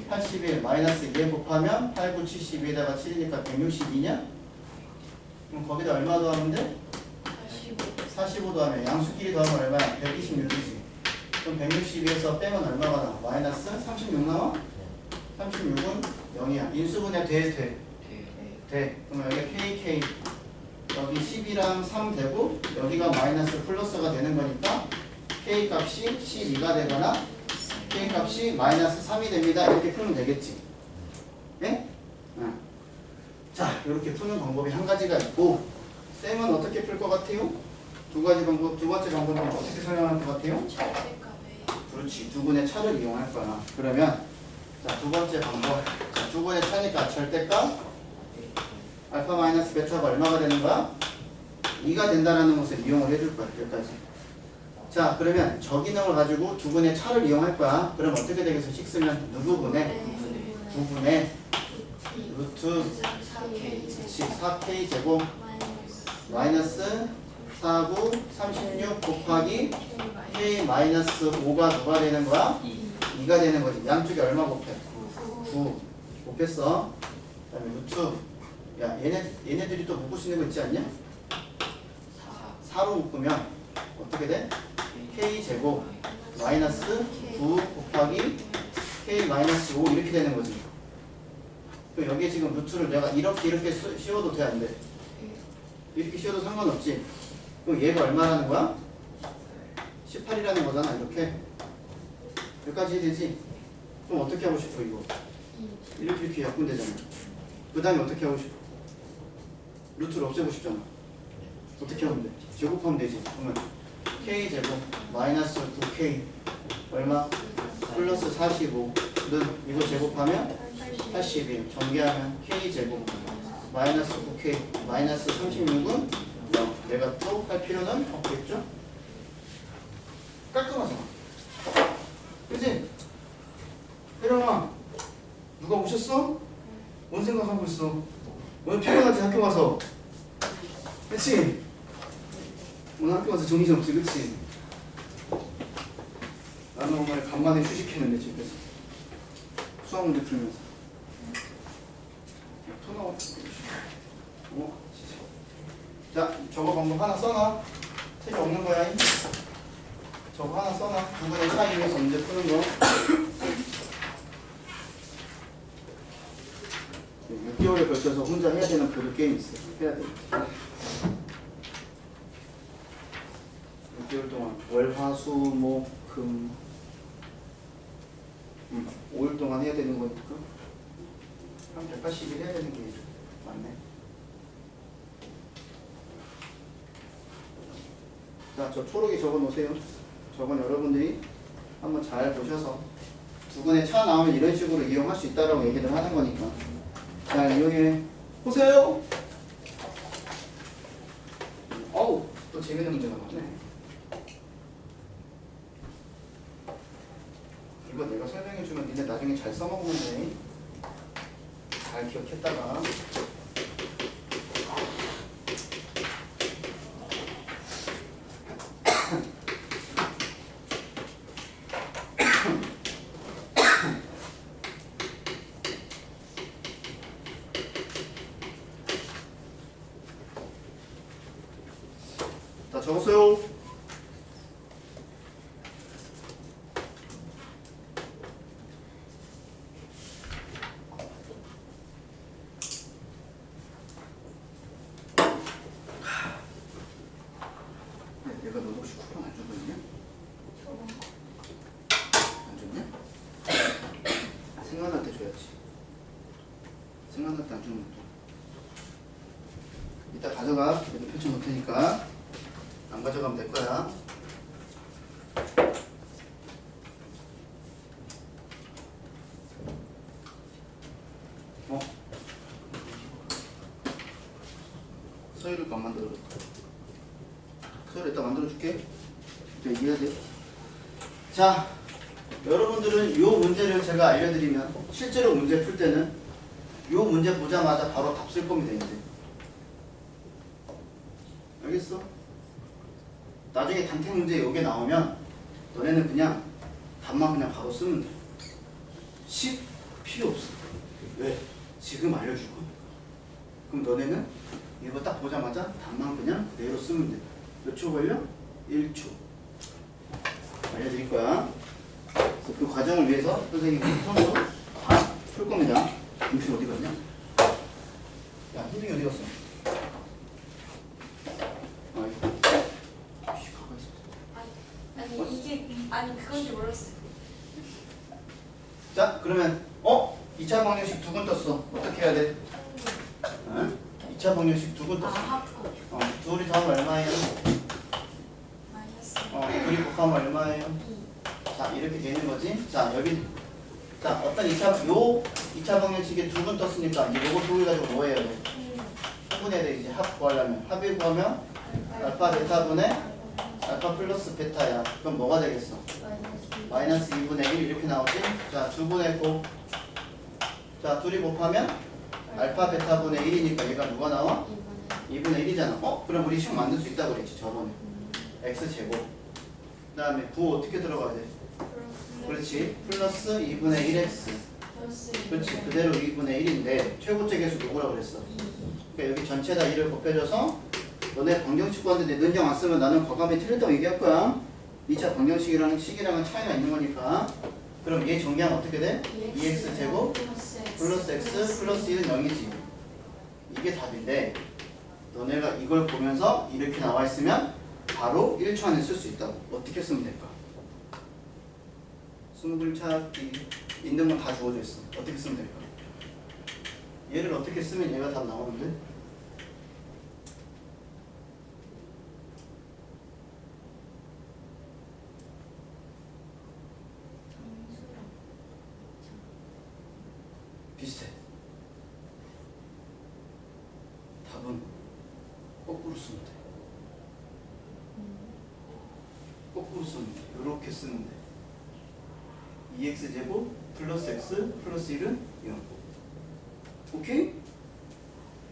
81 마이너스 2 곱하면 8, 9, 72에다가 7이니까 162냐? 그럼 거기다 얼마 더하면 돼? 45 더하면 양수끼리 더하면 얼마야? 126이지. 그럼 162에서 빼면 얼마가 나와? 마이너스 36 나와? 36은 0이야. 인수분해 돼. 그러면 여기 KK 여기 10이랑 3 되고 여기가 마이너스 플러스가 되는 거니까 K 값이 12가 되거나 K 값이 마이너스 3이 됩니다. 이렇게 풀면 되겠지. 예? 자, 이렇게 푸는 방법이 한 가지가 있고 쌤은 어떻게 풀 것 같아요? 두 가지 방법. 두 번째 방법은 어떻게 설명할 것 같아요? 그렇지. 두 분의 차를 이용할 거야. 그러면 자, 두 번째 방법. 자, 두 분의 차니까 절대값 알파 마이너스 베타가 얼마가 되는 거야? 2가 된다라는 것을 이용을 해줄 거야. 여기까지. 자, 그러면 저 기능을 가지고 두 분의 차를 이용할 거야. 그럼 어떻게 되겠어? 식 쓰면 누구분의 9분의 루트 4K 제곱 마이너스 4, 9, 36 곱하기 K 마이너스 5가 누가 되는 거야? 2가 되는 거지. 양쪽이 얼마 곱해? 9 곱했어. 그 다음에 루트 야 얘네들이 또 묶을 수 있는 거 있지 않냐? 4로 묶으면 어떻게 돼? K 제곱 마이너스 9 곱하기 K 마이너스 5 이렇게 되는 거지. 그럼 여기에 지금 루트를 내가 이렇게 씌워도 돼? 안 돼? 이렇게 씌워도 상관없지. 그럼 얘가 얼마라는 거야? 18이라는 거잖아. 여기까지 해야 되지? 그럼 어떻게 하고 싶어 이거? 이렇게 약분 되잖아. 그 다음에 어떻게 하고 싶어? 루트를 없애고 싶잖아. 어떻게 하면 돼? 제곱하면 되지. 그러면 K 제곱 마이너스 9K 얼마? 플러스 45는 이거 제곱하면 81 전개하면 K 제곱 마이너스 9K 마이너스 36은 0. 내가 또 할 필요는 없겠죠? 깔끔하잖아. 그치? 혜령아 누가 오셨어? 뭔 생각하고 있어? 오늘 피곤하지 학교 가서. 그치? 오늘 학교 가서 정신없지 그치? 나는 오늘 간만에 휴식했는데 집에서 수학 문제 풀면서 진짜. 자, 저거 방법 하나 써놔. 책이 없는 거야. 저거 하나 써놔. 두 분의 차이 위해서 문제 푸는 거. 6개월에 걸쳐서 혼자 해야 되는 보드게임 있어. 해야 돼. 6개월 동안 월, 화, 수, 목, 금 5일 동안 해야 되는 거니까 한 180일 해야 되는 게 맞네. 자, 저 초록에 적어 놓으세요. 저건 여러분들이 한번 잘 보셔서 두 분의 차 나오면 이런 식으로 이용할 수 있다라고 얘기를 하는 거니까 잘 이용해 보세요. 어우, 또 재밌는 문제가 많네. 이거 내가 설명해주면 니네 나중에 잘 써먹으면 돼. 잘 기억했다가. 다 적었어요? 내가 너 혹시 쿠폰 안 줬거든요? 안 줬냐? 생각날 때 줘야지. 생각날 때 안 주면 또 이따 가져가. 여기 펼쳐 놓을 테니까 안 가져가면 될 거야. 서열을 안 만들어. 서열 이따 만들어줄게. 이해해야 돼. 자, 여러분들은 이 문제를 제가 알려드리면 실제로 문제 풀 때는 이 문제 보자마자 바로 답 쓸 겁니다. 이제 알겠어? 나중에 단태 문제 요게 나오면 너네는 그냥 답만 그냥 바로 쓰면 돼. 10 필요 없어. 왜? 지금 알려줄 거야. 그럼 너네는 이거 딱 보자마자 답만 그냥 그대로 쓰면 돼. 몇 초 걸려? 1초. 알려드릴 거야. 그래서 그 과정을 위해서 선생님이 손으로 다 풀 겁니다. 임신 어디 갔냐? 야, 흰둥이 어디 갔어? 아이고. 가만히 있어. 아니 이게 그건 줄 몰랐어. 자, 그러면 2차 방정식 두 근 떴어. 어떻게 해야 돼? 2차 방정식 두 근 떴어. 합고. 둘이 더하면 얼마예요? 마이너스. 둘이 곱하면 얼마예요? 2. 자, 이렇게 되는 거지. 자, 여기 어떤 2차 방정식에 두 근 떴으니까 이제 요거 두 개 가지고 뭐 해야 돼? 분해야 돼. 이제 합 구하려면 합을 구하면 알파 베타분의 알파 플러스 베타야. 그럼 뭐가 되겠어? 마이너스 2분의 1 이렇게 나오지? 자, 두 분의 곱. 자, 둘이 곱하면 알파 베타분의 1이니까 얘가 누가 나와? 2분의 1이잖아. 그럼 우리 식 만들 수 있다고 그랬지 저번에. x제곱. 그 다음에 9 어떻게 들어가야 돼? 그렇지. 플러스 2분의 1x. 그렇지. 그대로 2분의 1인데 최고째 계수 누구라고 그랬어? 그러니까 여기 전체 다 1을 곱해줘서 너네 방정식 구하는데 내 능정 안 쓰면 나는 과감히 틀렸다고 얘기할 거야. 2차 방정식이랑 식이랑은 차이가 있는 거니까. 그럼 얘 정리하면 어떻게 돼? 2x제곱 플러스 x 플러스 1은 0이지. 이게 답인데 너네가 이걸 보면서 이렇게 나와 있으면 바로 1초 안에 쓸 수 있다고. 어떻게 쓰면 될까? 20글 찾기 있는 건 다 주어져 있어. 어떻게 쓰면 될까? 얘를 어떻게 쓰면 얘가 답 나오는데? 비슷해. 답은 거꾸로 쓰면 돼. 거꾸로 쓰면 돼. 이렇게 쓰면 돼. 2x제곱 플러스 x 플러스 1은 0. 오케이?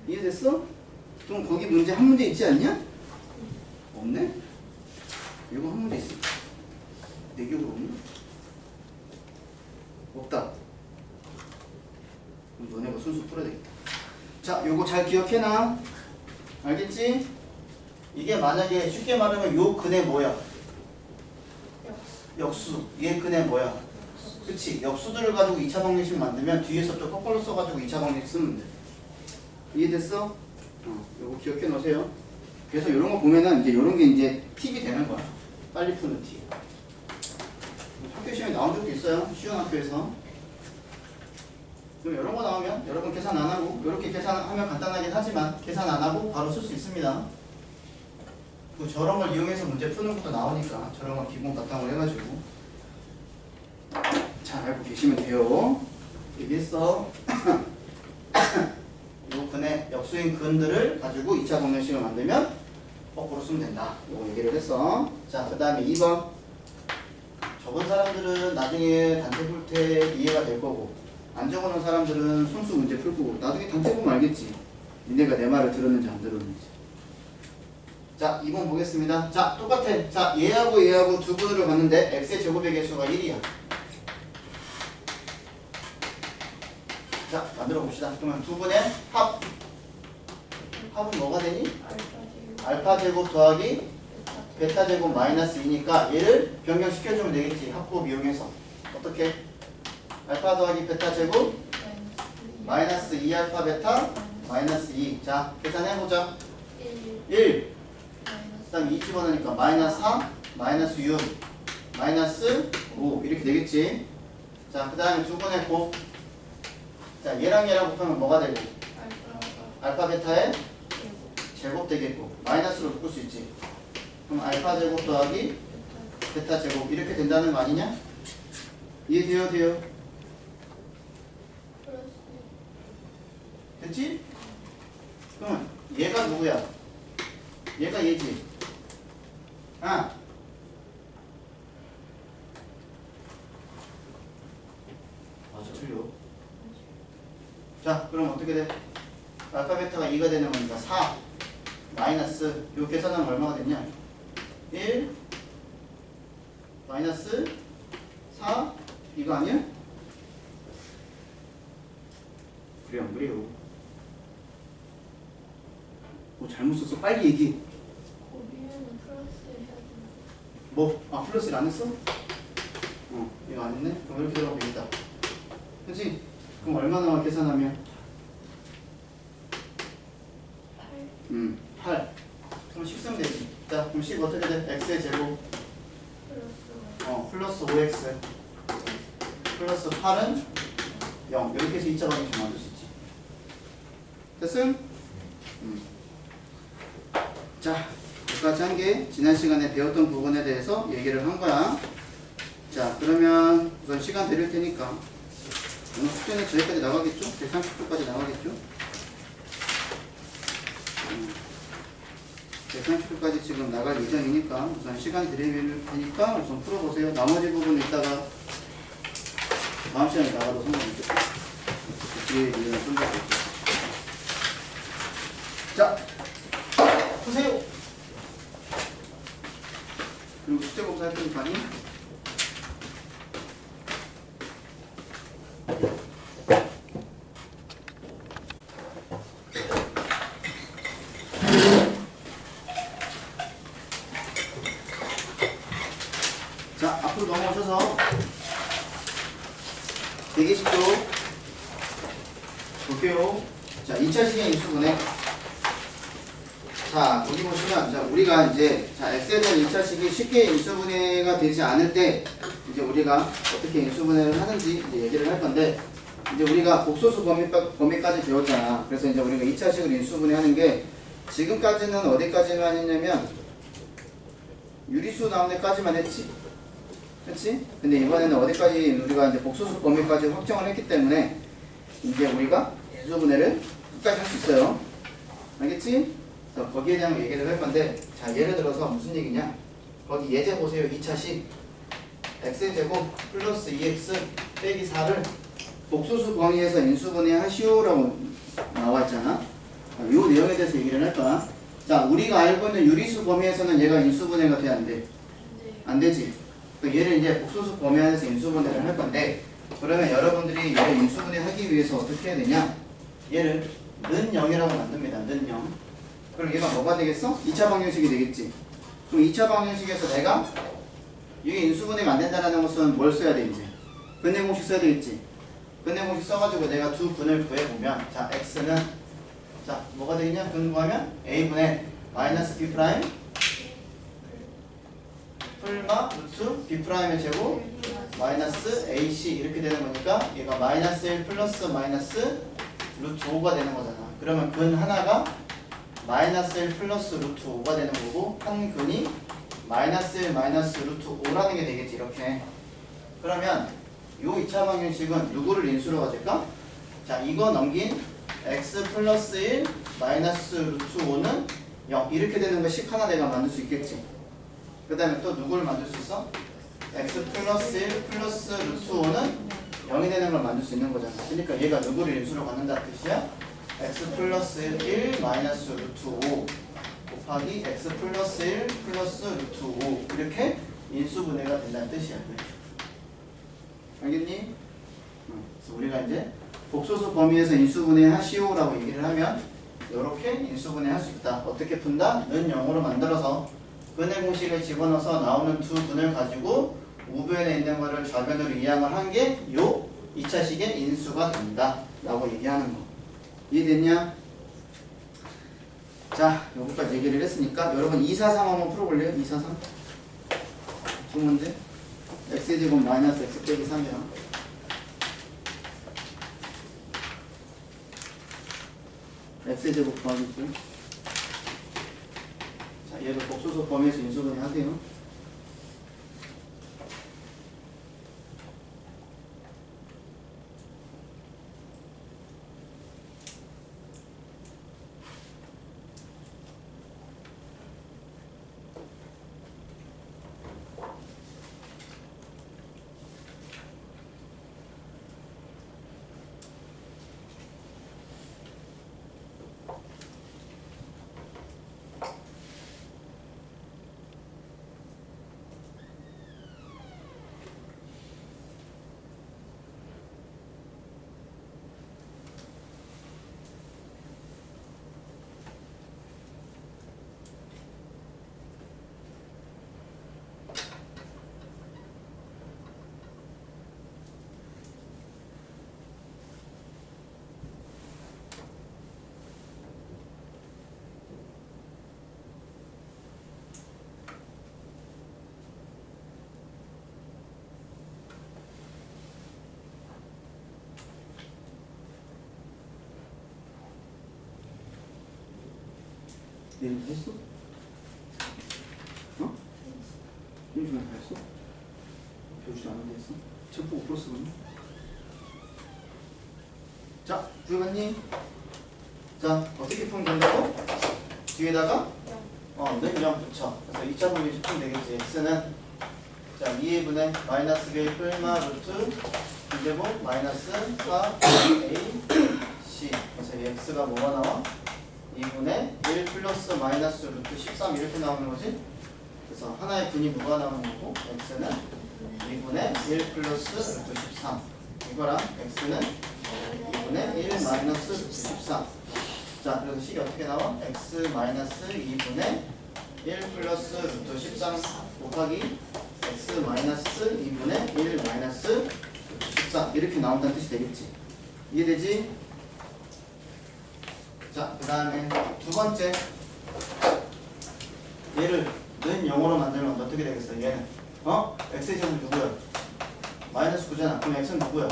이해됐어? 그럼 거기 문제 한 문제 있지 않냐? 없네? 이거 한 문제 있어. 네 개로 없나? 없다. 그럼 너네가 순수 풀어야 되겠다. 자, 요거 잘 기억해놔. 알겠지? 이게 만약에 쉽게 말하면 요 근의 뭐야? 역수. 얘 근의 뭐야? 그치? 역수들을 가지고 2차 방정식 만들면 뒤에서 또 거꾸로 써가지고 2차 방정식 쓰면 돼. 이해됐어? 요거 기억해 놓으세요. 그래서 요런 거 보면은 이제 요런 게 이제 팁이 되는 거야. 빨리 푸는 팁. 학교 시험에 나온 적도 있어요. 쉬운 학교에서. 그럼 이런 거 나오면 여러분 계산 안 하고 이렇게 계산하면 간단하긴 하지만 계산 안 하고 바로 쓸 수 있습니다. 그 저런 걸 이용해서 문제 푸는 것도 나오니까 저런 걸 기본 바탕으로 해가지고 잘 알고 계시면 돼요. 얘기했어. 요 근의 역수인 근들을 가지고 2차 방정식을 만들면 거꾸로 쓰면 된다. 요거 얘기를 했어. 자, 그 다음에 2번. 적은 사람들은 나중에 단체 풀 때 이해가 될 거고 안 적어놓은 사람들은 손수 문제 풀 거고 나중에 단체 보면 알겠지. 니네가 내 말을 들었는지 안 들었는지. 자, 2번 보겠습니다. 자, 똑같아. 자, 얘하고 두 분으로 봤는데 x의 제곱의 개수가 1이야. 자, 만들어 봅시다. 그러면 두 분의 합은 뭐가 되니? 알파 제곱 더하기 베타 제곱 마이너스 2니까 얘를 변경시켜주면 되겠지. 합법 이용해서. 어떻게? 알파 더하기 베타 제곱 마이너스 2알파 베타 마이너스 2. 자, 계산해보자. 1. 그 다음 2 집어넣으니까 마이너스 4, 마이너스 6, 마이너스 5 이렇게 되겠지. 자, 그 다음에 두 분의 곱. 자, 얘랑 곱하면 뭐가 되고? 알파 베타의 제곱 되겠고 마이너스로 묶을 수 있지. 그럼 알파 제곱 더하기 베타 제곱 이렇게 된다는 거 아니냐? 이해돼요? 돼요? 됐지? 그러면 얘가 누구야? 얘가 얘지. 아, 맞아, 틀려. 자, 그럼 어떻게 돼? 알파 베타가 2가 되는 거니까 4 마이너스 요 계산하면 얼마가 됐냐? 1 마이너스 4 이거 아니야? 그래 안 그래요? 뭐 잘못 썼어? 빨리 얘기해. 뭐? 아, 플러스를 안 했어? 이거 안 했네? 그럼 이렇게 들어가면 되겠다. 그치? 그럼 얼마나 계산하면? 8. 그럼 10 쓰면 되지. 자, 그럼 10 어떻게 돼? x의 제곱 플러스 5x 플러스 8은 0. 이렇게 해서 2차 방정식 만들 수 있지. 됐음? 자, 여기까지 한 게 지난 시간에 배웠던 부분에 대해서 얘기를 한 거야. 자, 그러면 우선 시간 드릴 테니까 오늘 숙제는 저기까지 나가겠죠? 130초까지 나가겠죠? 130초까지 지금 나갈 예정이니까 우선 시간 드릴 테니까 우선 풀어보세요. 나머지 부분 이따가 다음 시간에 나가도 상관없겠죠. 뒤에 이유는 좀 더 있죠. 자, 푸세요. 그리고 숙제 검사할 테니까니. 자, 앞으로 넘어오셔서 120도 볼게요. 자, 2차 시계 인수분해. 자, 여기 보시면, 자, 우리가 이제, 자, x에 대한 2차 식이 쉽게 인수분해가 되지 않을 때, 이제 우리가 어떻게 인수분해를 하는지 이제 얘기를 할 건데, 이제 우리가 복소수 범위까지 배웠잖아. 그래서 이제 우리가 2차 식을 인수분해 하는 게, 지금까지는 어디까지만 했냐면, 유리수 나온 데까지만 했지. 그렇지? 근데 이번에는 어디까지 우리가 이제 복소수 범위까지 확정을 했기 때문에, 이제 우리가 인수분해를 끝까지 할 수 있어요. 알겠지? 거기에 대한 얘기를 할 건데, 자, 예를 들어서 무슨 얘기냐? 거기 예제 보세요. 2차식 x제곱 플러스 2x 빼기 4를 복소수 범위에서 인수분해 하시오라고 나와있잖아. 이 내용에 대해서 얘기를 할 거야. 자, 우리가 알고 있는 유리수 범위에서는 얘가 인수분해가 돼, 안 돼? 안 되지. 얘를 이제 복소수 범위 안에서 인수분해를 할 건데, 그러면 여러분들이 얘를 인수분해 하기 위해서 어떻게 해야 되냐? 얘를 는 0이라고 만듭니다. 는 0. 그럼 얘가 뭐가 되겠어? 2차 방정식이 되겠지. 그럼 2차 방정식에서 내가 이게 인수분해가 안 된다는 것은 뭘 써야 돼 이제? 근해 공식 써야 되겠지. 근해 공식 써가지고 내가 두 근을 구해보면 자 x는 자 뭐가 되겠냐? 근 구하면 a분의 마이너스 b 프라임 풀마 루트 b 프라임의 제곱 마이너스 ac 이렇게 되는 거니까 얘가 마이너스 1 플러스 마이너스 루트 5가 되는 거잖아. 그러면 근 하나가 마이너스 1 플러스 루트 5가 되는 거고 한 근이 마이너스 1 마이너스 루트 5라는 게 되겠지. 이렇게. 그러면 요 2차 방정식은 누구를 인수로 가질까? 자 이거 넘긴 x 플러스 1 마이너스 루트 5는 0 이렇게 되는 거 식 하나 내가 만들 수 있겠지. 그 다음에 또 누구를 만들 수 있어? x 플러스 1 플러스 루트 5는 0이 되는 걸 만들 수 있는 거잖아. 그러니까 얘가 누구를 인수로 갖는다 뜻이야? x 플러스 1 마이너스 루트 5 곱하기 x 플러스 1 플러스 루트 5 이렇게 인수분해가 된다는 뜻이야. 알겠니? 그래서 우리가 이제 복소수 범위에서 인수분해 하시오라고 얘기를 하면 이렇게 인수분해 할 수 있다. 어떻게 푼다? 는 0으로 만들어서 근해 공식을 집어넣어서 나오는 두 근을 가지고 우변에 있는 거를 좌변으로 이항을 한 게 요 2차식의 인수가 된다 라고 얘기하는 거. 이해됐냐? 자, 여기까지 얘기를 했으니까 여러분 243 한번 풀어볼래요? 243 두 문제 x제곱 마이너스 x 빼기 3이랑 x제곱 더하기 9. 자, 얘도 복소수 범위에서 인수분해 하세요. 내일 했어? 어? 일주일에 다 했어? 배우지도 않은데 했어? 책 보고 풀었어. 자, 구해봤니? 자, 어떻게 풀면 된다고? 뒤에다가 는 0 붙여. 그래서 2차 방정식 풀면 되겠지. x는 자 2분의 마이너스 b 풀마 루트 B제곱 마이너스 4ac. 그래서 이 x가 뭐가 나와? 2분의 1 플러스 마이너스 루트 13 이렇게 나오는 거지. 그래서 하나의 근이 누가 나오는 거고 x는 2분의 1 플러스 루트 13 이거랑 x는 2분의 1 마이너스 루트 13. 자, 그래서 식이 어떻게 나와? x 마이너스 2분의 1 플러스 루트 13 곱하기 x 마이너스 2분의 1 마이너스 루트 13 이렇게 나온다는 뜻이 되겠지. 이해되지? 자, 그 다음에 두 번째 얘를 는 0으로 만들면 어떻게 되겠어? 얘는 x의 제곱은 누구야? 마이너스 9잖아. 그럼 x는 누구야?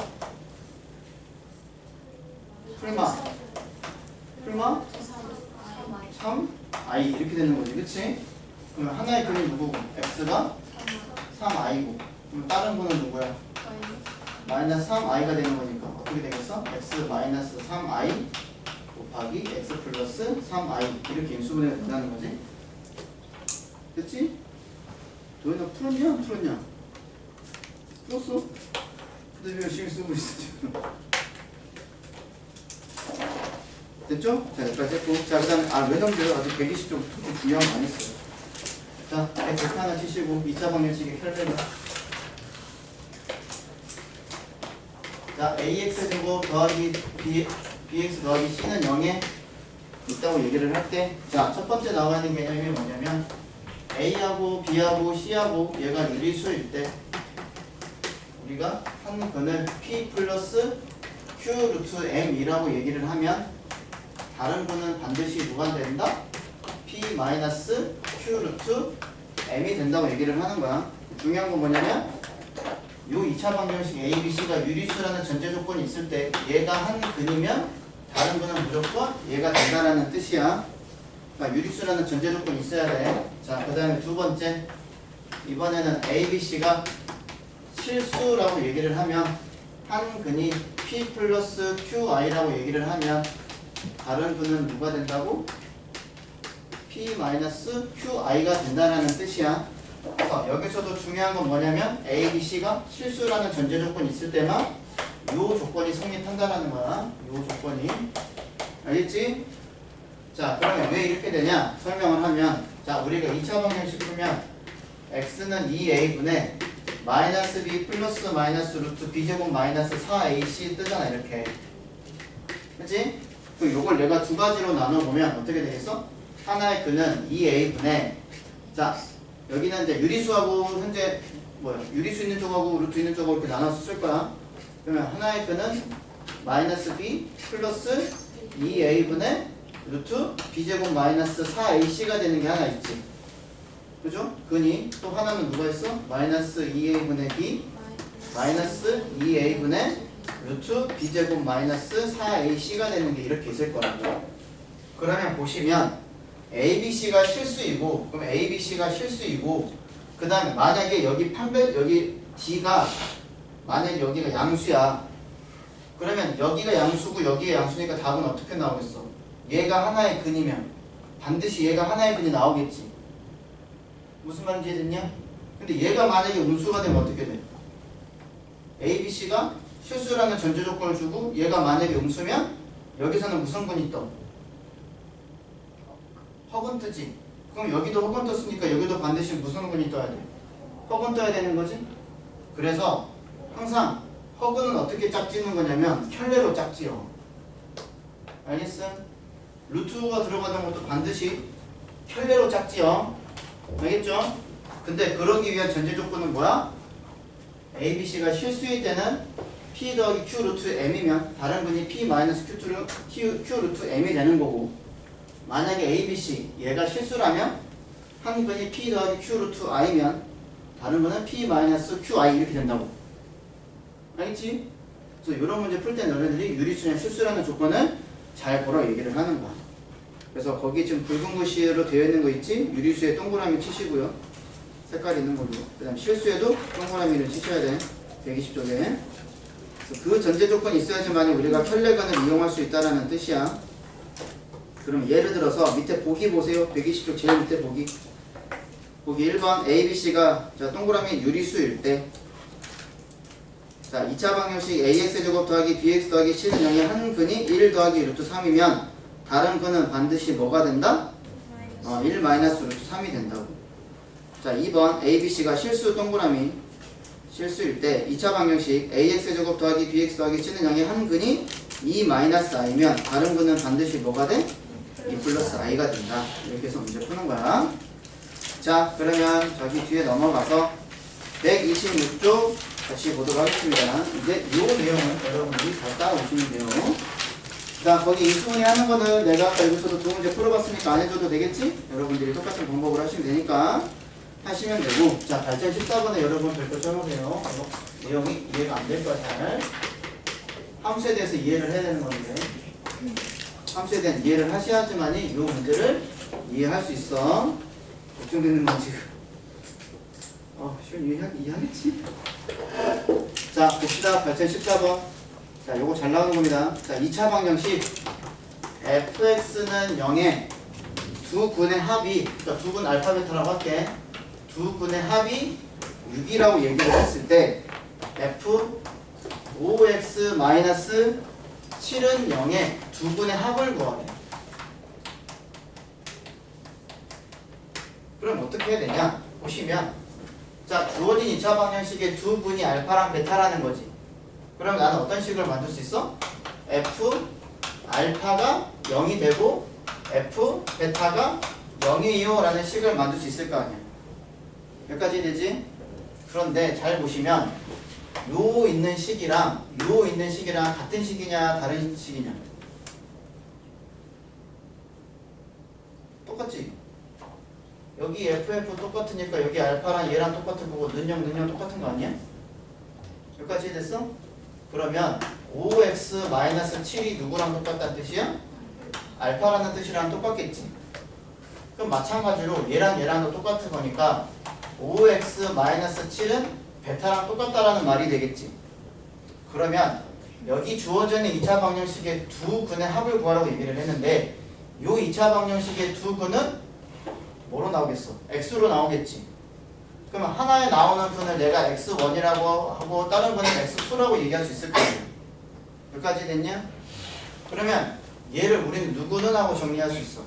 풀마 3i 이렇게 되는 거지. 그치? 그러면 하나의 근이 누구고? x가 3i고 그럼 다른 분은 누구야? 마이너스 3i가 되는 거니까 어떻게 되겠어? x 마이너스 3i 곱하기 x 플러스 3i 이렇게 인수분해가 된다는 거지. 됐지? 너희는 풀었냐? 안 풀었냐? 풀었어? 근데 왜 열심히 쓰고 있어 지금? 됐죠? 자, 여기까지 했고. 자, 그 다음에 외놈들 아직 120쪽 조금 중요한 거 안 했어요. 자, x 하나 치시고 2차 방정식의 혈례는 자, ax 제곱 더하기 b bx 더하기 c는 0에 있다고 얘기를 할 때, 자, 첫 번째 나와있는 개념이 뭐냐면 a하고 b하고 c하고 얘가 유리수일 때 우리가 한 근을 p 플러스 q 루트 m이라고 얘기를 하면 다른 근은 반드시 누가 된다? p 마이너스 q 루트 m이 된다고 얘기를 하는 거야. 중요한 건 뭐냐면 요 2차 방정식 a, b, c가 유리수라는 전제 조건이 있을 때 얘가 한 근이면 다른 근은 무조건 얘가 된다라는 뜻이야. 그러니까 유리수라는 전제 조건이 있어야 돼. 자, 그 다음에 두 번째, 이번에는 a, b, c가 실수라고 얘기를 하면 한 근이 p 플러스 qi라고 얘기를 하면 다른 근은 누가 된다고? p 마이너스 qi가 된다라는 뜻이야. 그래서 여기서도 중요한 건 뭐냐면 a, b, c가 실수라는 전제 조건이 있을 때만 요 조건이 성립한다라는 거야. 요 조건이. 알겠지? 자, 그러면 왜 이렇게 되냐? 설명을 하면, 자, 우리가 2차 방정식 풀면 x는 2a분의 마이너스 b 플러스 마이너스 루트 b제곱 마이너스 4ac 뜨잖아, 이렇게. 그치? 그럼 요걸 내가 두 가지로 나눠보면 어떻게 되겠어? 하나의 근은 2a분의, 자, 여기는 이제 유리수하고 현재 유리수 있는 쪽하고 루트 있는 쪽하고 이렇게 나눠서 쓸 거야. 그러면 하나의 근은 마이너스 b 플러스 2a분의 루트 b제곱 마이너스 4ac가 되는 게 하나 있지. 그죠? 근이 또 하나는 누가 있어? 마이너스 2a분의 b 마이너스 2a분의 루트 b제곱 마이너스 4ac가 되는 게 이렇게 있을 거라고. 그러면 보시면 ABC가 실수이고, 그럼 ABC가 실수이고, 그 다음에 만약에 여기 여기 D가 만약에 여기가 양수야. 그러면 여기가 양수고 여기가 양수니까 답은 어떻게 나오겠어? 얘가 하나의 근이면 반드시 얘가 하나의 근이 나오겠지. 무슨 말인지 이해됐냐? 근데 얘가 만약에 음수가 되면 어떻게 돼? ABC가 실수라는 전제 조건을 주고 얘가 만약에 음수면 여기서는 무슨 근이 떠? 허근 뜨지? 그럼 여기도 허근 떴으니까 여기도 반드시 무슨 근이 떠야 돼? 허근 떠야 되는 거지? 그래서 항상 허근은 어떻게 짝지는 거냐면 켤레로 짝지요. 알겠어? 루트가 들어가는 것도 반드시 켤레로 짝지요. 알겠죠? 근데 그러기 위한 전제 조건은 뭐야? ABC가 실수일 때는 P 더하기 Q 루트 M이면 다른 근이 P 마이너스 Q 루트 M이 되는 거고, 만약에 ABC 얘가 실수라면 한 근이 P 더하기 Q 루트 I면 다른 거는 P 마이너스 QI 이렇게 된다고. 알겠지? 그래서 이런 문제 풀 때 너네들이 유리수냐 실수라는 조건을 잘 보라 얘기를 하는 거야. 그래서 거기 지금 붉은 글씨로 되어 있는 거 있지? 유리수에 동그라미 치시고요. 색깔 있는 걸로. 그 다음 실수에도 동그라미를 치셔야 돼. 120쪽에. 그래서 그 전제 조건이 있어야지만 우리가 켤레근을 이용할 수 있다는 뜻이야. 그럼 예를 들어서 밑에 보기 보세요. 120쪽 제일 밑에 보기. 보기 1번 ABC가 자 동그라미 유리수일 때, 자 2차 방정식 AX제곱 더하기 BX 더하기 C는 0의 한 근이 1 더하기 루트 3이면 다른 근은 반드시 뭐가 된다? 1 마이너스 루트 3이 된다고. 자 2번 ABC가 실수 동그라미 실수일 때 2차 방정식 AX제곱 더하기 BX 더하기 C는 0의 한 근이 2 마이너스 I면 다른 근은 반드시 뭐가 돼? 2 플러스 I가 된다. 이렇게 해서 문제 푸는 거야. 자 그러면 저기 뒤에 넘어가서 126쪽 같이 보도록 하겠습니다. 이제 이 내용은 여러분들이 잘 따라오시면 돼요. 자 거기 인수분해 하는 거는 내가 아까 여기서도 두 문제 풀어봤으니까 안 해줘도 되겠지? 여러분들이 똑같은 방법으로 하시면 되니까 하시면 되고, 자 발전 14번에 여러분 별표 쳐보세요. 내용이 이해가 안 될 거야. 잘 함수에 대해서 이해를 해야 되는 건데 함수에 대한 이해를 하셔야지만이 이 문제를 이해할 수 있어. 걱정되는 건 지금 시원 이해하겠지? 자 봅시다. 발전 14번. 자 요거 잘 나오는 겁니다. 자 2차 방정식 fx는 0에 두 근의 합이, 그러니까 두 근 알파벳이라고 할게. 두 근의 합이 6이라고 얘기를 했을 때 f 5x 마이너스 7은 0에 두 근의 합을 구하래. 그럼 어떻게 해야 되냐? 보시면 자 주어진 2차 방정식의 두 분이 알파랑 베타라는 거지. 그럼 나는 어떤 식을 만들 수 있어? f 알파가 0이 되고 F, 베타가 0이에요 라는 식을 만들 수 있을 거 아니야. 여기까지 되지? 그런데 잘 보시면 요 있는 식이랑 요 있는 식이랑 같은 식이냐 다른 식이냐? 똑같지? 여기 FF 똑같으니까 여기 알파랑 얘랑 똑같은 거고 능력 똑같은 거 아니야? 여기까지 됐어? 그러면 5x-7이 누구랑 똑같다는 뜻이야? 알파라는 뜻이랑 똑같겠지. 그럼 마찬가지로 얘랑도 똑같은 거니까 5x-7은 베타랑 똑같다라는 말이 되겠지. 그러면 여기 주어져 있는 2차 방정식의 두 근의 합을 구하라고 얘기를 했는데 이 2차 방정식의 두 근은 뭐로 나오겠어? x로 나오겠지. 그러면 하나에 나오는 근을 내가 x1이라고 하고 다른 근을 x2라고 얘기할 수 있을 거야. 여기까지 됐냐? 그러면 얘를 우리는 누구는 하고 정리할 수 있어?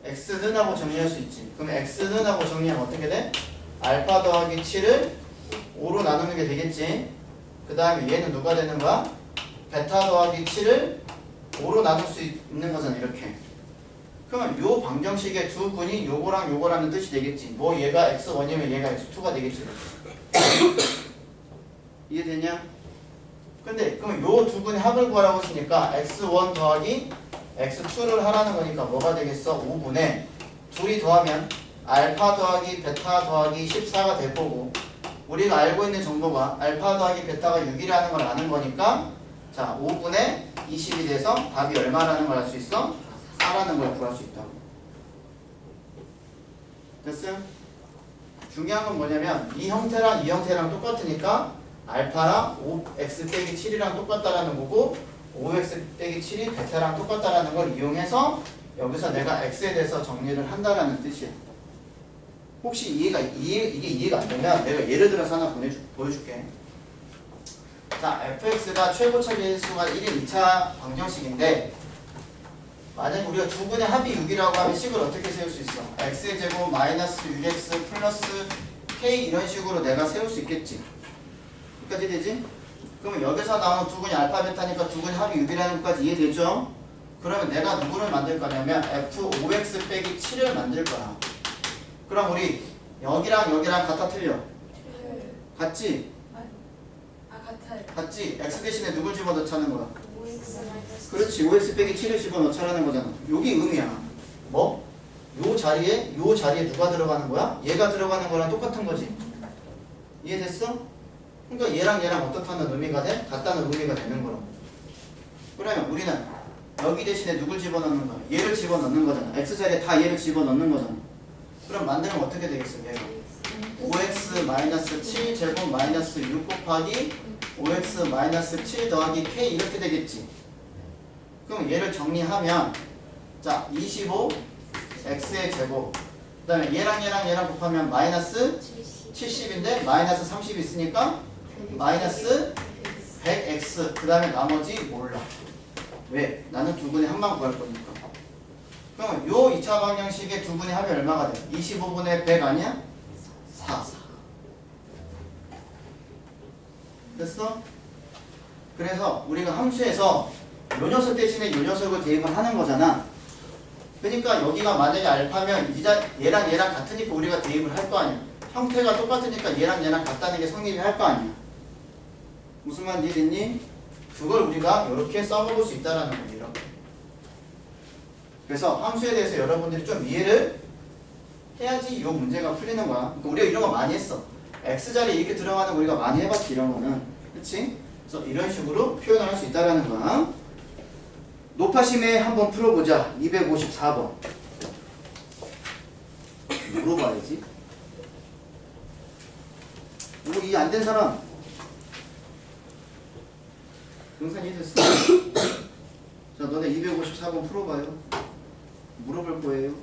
x는 하고 정리할 수 있지. 그럼 x는 하고 정리하면 어떻게 돼? 알파 더하기 7을 5로 나누는 게 되겠지. 그 다음에 얘는 누가 되는 거야? 베타 더하기 7을 5로 나눌 수 있는 거잖아. 이렇게. 그러면 요 방정식의 두 근이 요거랑 요거라는 뜻이 되겠지. 뭐 얘가 x1이면 얘가 x2가 되겠지. 이해되냐? 근데 그럼 요 두 근의 합을 구하라고 했으니까 x1 더하기 x2를 하라는 거니까 뭐가 되겠어? 5분의 둘이 더하면 알파 더하기 베타 더하기 14가 될 거고 우리가 알고 있는 정보가 알파 더하기 베타가 6이라는 걸 아는 거니까 자 5분의 20이 돼서 답이 얼마라는 걸 알 수 있어? 4라는 걸 구할 수 있다고. 됐어요? 중요한 건 뭐냐면 이 형태랑 이 형태랑 똑같으니까 알파랑 5x 빼기 7이랑 똑같다라는 거고 5x 빼기 7이 베타랑 똑같다라는 걸 이용해서 여기서 내가 x에 대해서 정리를 한다라는 뜻이야. 혹시 이게 이해가 안 되면 내가 예를 들어서 하나 보여줄게. 자, fx가 최고차 계수가 1인 2차 방정식인데 만약 우리가 두 분의 합이 6이라고 하면 식을 어떻게 세울 수 있어? x의 제곱 마이너스 6x 플러스 k 이런 식으로 내가 세울 수 있겠지. 여기까지 되지? 그러면 여기서 나오는 두 분이 알파 베타니까 두 분의 합이 6이라는 것까지 이해되죠? 그러면 내가 누구를 만들 거냐면 f5x 빼기 7을 만들 거야. 그럼 우리 여기랑 같아 틀려? 같지? 같아요. 같지? x 대신에 누굴 집어넣자는 거야? 5x 마이너스. 그렇지. 5x 빼기 7을 집어넣자라는 거잖아. 여기 의미야. 뭐? 요 자리에 누가 들어가는 거야? 얘가 들어가는 거랑 똑같은 거지. 이해됐어? 그러니까 얘랑 어떻다는 의미가 돼? 같다는 의미가 되는 거라고. 그러면 우리는 여기 대신에 누굴 집어넣는 거야? 얘를 집어넣는 거잖아. x자리에 다 얘를 집어넣는 거잖아. 그럼 만들면 어떻게 되겠어? 얘가 5x 마이너스 7 제곱 마이너스 6 곱하기 5x 마이너스 7 더하기 k 이렇게 되겠지. 그럼 얘를 정리하면 자 25 x의 제곱 그 다음에 얘랑 곱하면 마이너스 70인데 마이너스 30 있으니까 마이너스 100x 그 다음에 나머지 몰라. 왜? 나는 두 분의 합만 구할 거니까. 그럼 요 2차 방정식의 두 분의 합이 얼마가 돼? 25분의 100 아니야? 4. 됐어? 그래서 우리가 함수에서 요 녀석 대신에 요 녀석을 대입을 하는 거잖아. 그러니까 여기가 만약에 알파면 얘랑 같으니까 우리가 대입을 할 거 아니야. 형태가 똑같으니까 얘랑 같다는 게 성립이 할 거 아니야. 무슨 말인지 이해됐니? 그걸 우리가 이렇게 써먹을 수 있다는 거예요. 이렇게. 그래서 함수에 대해서 여러분들이 좀 이해를 해야지 이 문제가 풀리는 거야. 그러니까 우리가 이런 거 많이 했어. x자리에 이렇게 들어가는 거 우리가 많이 해봤지 이런 거는. 그치? 그래서 이런 식으로 표현을 할 수 있다는 거야. 노파심에 한번 풀어보자. 254번. 물어봐야지. 이거 이해 안 된 사람? 영상 이해됐어? 자, 너네 254번 풀어봐요. 물어볼 거예요.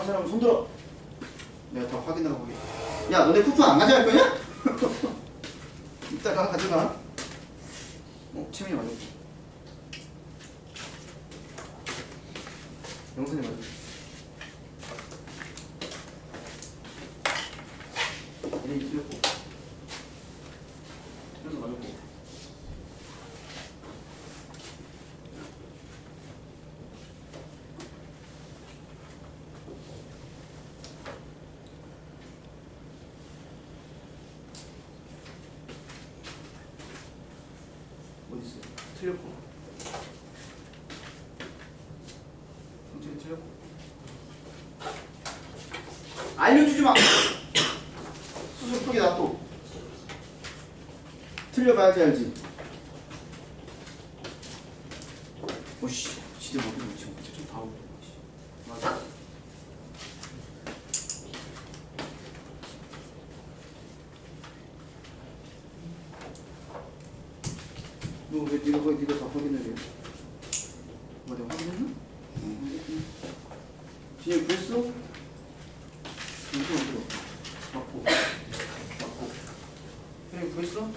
정한 사람은 손들어. 내가 더 확인하고 보게. 야, 너네 쿠폰 안 가져갈 거냐? 이따가 가져가. 채민이 맞아. 영선이 맞아. 얘네 틀렸고. 그래서 맞았고. 어디 있어? 틀렸고. 성질이 틀렸고. 알려주지 마. 수술 크게 놔둬. 틀려봐야지 알지. 오씨, 진짜 모르는 지금 좀 다 오고. 맞아. 너 왜 네가 다 확인을 해? 뭐 내가 확인했나? 확인했구나. 진짜 구했어? 이거 어디로? 맞고. 그래 구했어?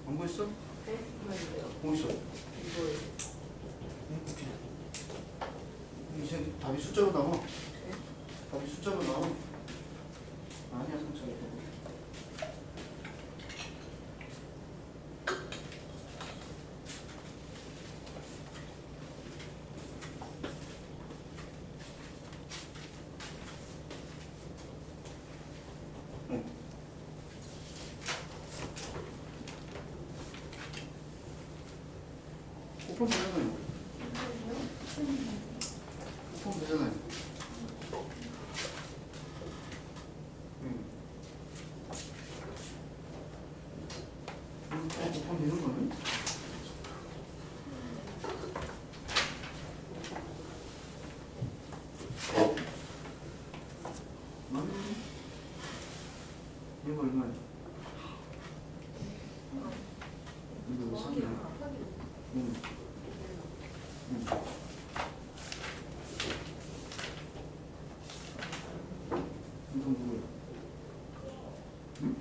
안 구했어? 네? 뭐예요? 어딨어? 이거예요. 이제 답이 숫자로 나와. 답이 숫자로 나와. 아니야 상처가. 오픈 되잖아요. 오픈 되잖아요. 오픈 되는 거 아니야? 이거 얼마야? 이거 3이야? 응. 이건 누구야? 응?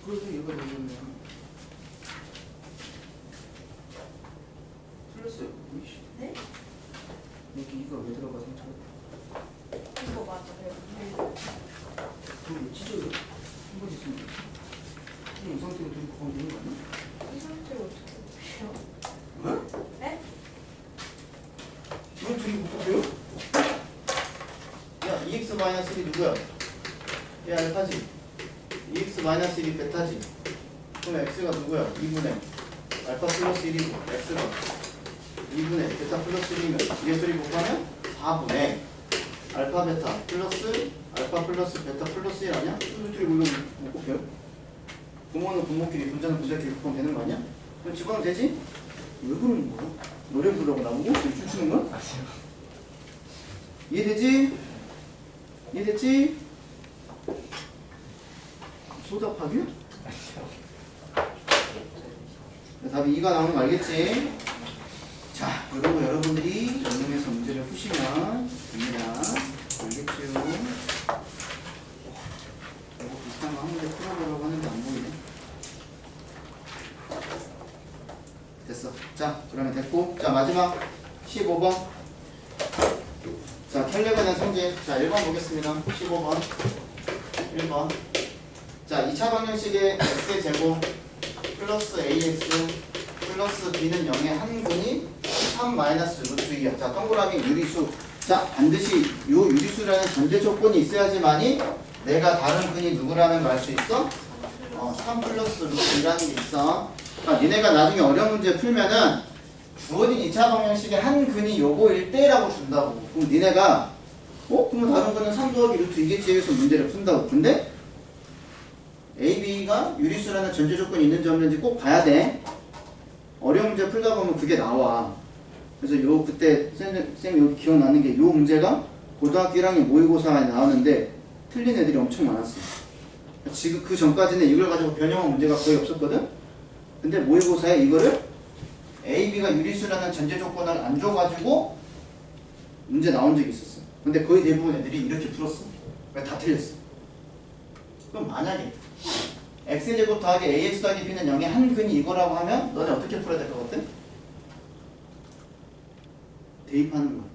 그래서 얘가 되는 거야. 틀렸어요. 이씨. 네? 여기 이가 왜 들어가 상처가? 이거 맞아요. 그럼 왜 찢어요? 한 번 있으면 그냥 이 상태로 두고 가면 되는 거 아니야? 이 상태로 어떻게 해요? 어? 네? 이걸 둘이 못 볼게요? 야, 2x-1이 누구야? 얘 알파지? 2x-1이 베타지? 그럼 x가 누구야? 2분의 알파 플러스 1이고 x가 2분의 베타 플러스 1이면 이게 둘이 곱하면 4분의 알파 베타 플러스 알파 플러스 베타 플러스 1 아니야? 둘이 물론 못 곱해요? 부모는 부모끼리 분자는 분자끼리 곱하면 되는 거 아니야? 그럼 집어넣으면 되지? 왜 그러는 거야? 노래 부르라고 나보고? 춤추는 거야? 이해되지? 이해됐지? 소답하기야? 답이 2가 나오는 거 알겠지? 자, 그리고 여러분들이 연능에서 문제를 푸시면 됩니다. 알겠죠? 이거 비슷한 거 한 문제 풀어보려고 하는데 안 보이네. 됐어. 자, 그러면 됐고. 자, 마지막 15번. 자, 혈액원의 성질. 자, 1번 보겠습니다. 15번. 1번. 자, 2차 방정식의 x의 제곱 플러스 ax 플러스 b는 0의 한 근이 3 마이너스 루트 2야. 자, 동그라미 유리수. 자, 반드시 요 유리수라는 전제 조건이 있어야지만이 내가 다른 근이 누구라는 걸 알 수 있어? 3 플러스 루트 2라는 게 있어. 그러니까 니네가 나중에 어려운 문제 풀면은 주어진 2차 방정식의 한 근이 요거일 때라고 준다고. 그럼 니네가 그러면 다른 거는 3 더하기 루트 2겠지 해서 문제를 푼다고. 근데 A, B가 유리수라는 전제 조건이 있는지 없는지 꼭 봐야 돼. 어려운 문제 풀다 보면 그게 나와. 그래서 요 그때 쌤 여기 기억나는 게 요 문제가 고등학교 1학년 모의고사에 나왔는데 틀린 애들이 엄청 많았어요. 지금 그 전까지는 이걸 가지고 변형한 문제가 거의 없었거든. 근데 모의고사에 이거를 A, B가 유리수라는 전제 조건을 안 줘가지고 문제 나온 적이 있었어. 근데 거의 대부분 애들이 이렇게 풀었어. 그러니까 다 틀렸어. 그럼 만약에 x제곱 더하기 ax 더하기 b는 0의 한 근이 이거라고 하면 너네 어떻게 풀어야 될 것 같아? 대입하는 거야.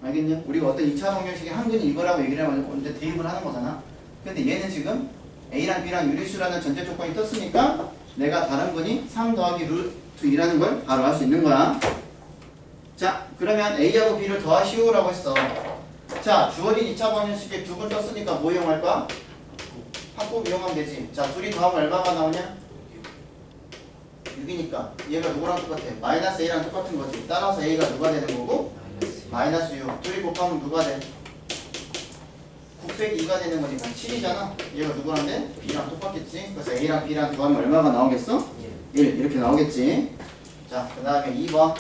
알겠냐? 우리가 어떤 2차 방정식의 한 근이 이거라고 얘기를 하면 언제 대입을 하는 거잖아. 근데 얘는 지금 a랑 b랑 유리수라는 전제 조건이 떴으니까 내가 다른 근이 3 더하기 루트 2라는 걸 바로 할 수 있는 거야. 자, 그러면 a하고 b를 더하시오라고 했어. 자, 주어진 2차 방정식에 두 근 떴으니까 뭐 이용할까? 합곱 이용하면 되지. 자, 둘이 더하면 얼마가 나오냐? 6이니까 얘가 누구랑 똑같아? 마이너스 a랑 똑같은 거지. 따라서 a가 누가 되는 거고? 마이너스 6. 둘이 곱하면 누가 돼? 9 빼기 2가 되는 거니까 7이잖아. 얘가 누구랑 돼? b랑 똑같겠지. 그래서 a랑 b랑 더하면 얼마가 나오겠어? 1 이렇게 나오겠지. 자, 그 다음에 2번.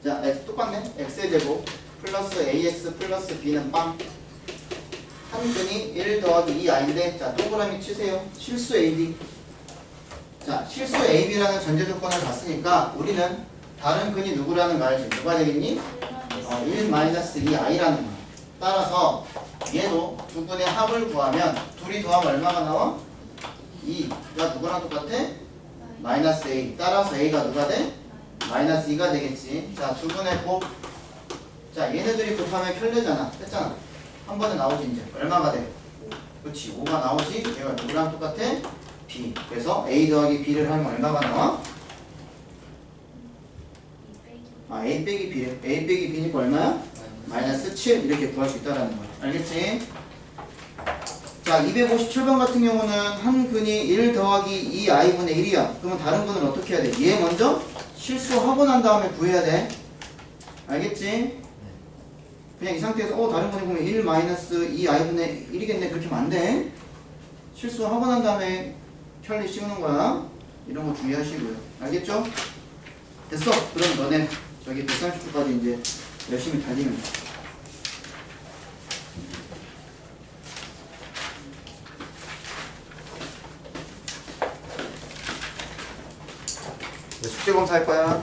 자, x 똑같네. x의 제곱 플러스 ax 플러스 b는 빵. 한 근이 1 더하기 2i인데, 자, 동그라미 치세요. 실수 AB. 자, 실수 AB라는 전제 조건을 봤으니까 우리는 다른 근이 누구라는 거 알지? 누가 되겠니? 1 마이너스 2i라는 거야. 따라서 얘도 두 근의 합을 구하면 둘이 더하면 얼마가 나와? 2가 누구랑 똑같아? 마이너스 a. 따라서 a가 누가 돼? 마이너스 2가 되겠지. 자, 두 근의 곱. 자, 얘네들이 곱하면 켤레잖아. 했잖아. 한 번에 나오지 이제. 얼마가 돼? 그렇지. 5가 나오지. 얘가 누구랑 똑같아? b. 그래서 a 더하기 b를 하면 얼마가 나와? a 빼기 b래. a 빼기 b니까 얼마야? 마이너스 7 이렇게 구할 수 있다라는 거야. 알겠지? 자, 257번 같은 경우는 한 근이 1 더하기 2i분의 1이야. 그러면 다른 근은 어떻게 해야 돼? 얘 먼저 실수하고 난 다음에 구해야 돼. 알겠지? 그냥 이 상태에서 다른 근이 보면 1 마이너스 2i분의 1이겠네. 그렇게 하면 안 돼. 실수하고 난 다음에 켤레 씌우는 거야. 이런 거 주의하시고요. 알겠죠? 됐어. 그럼 너네 저기 130초까지 이제 열심히 달리면 돼. 숙제 검사할 거야.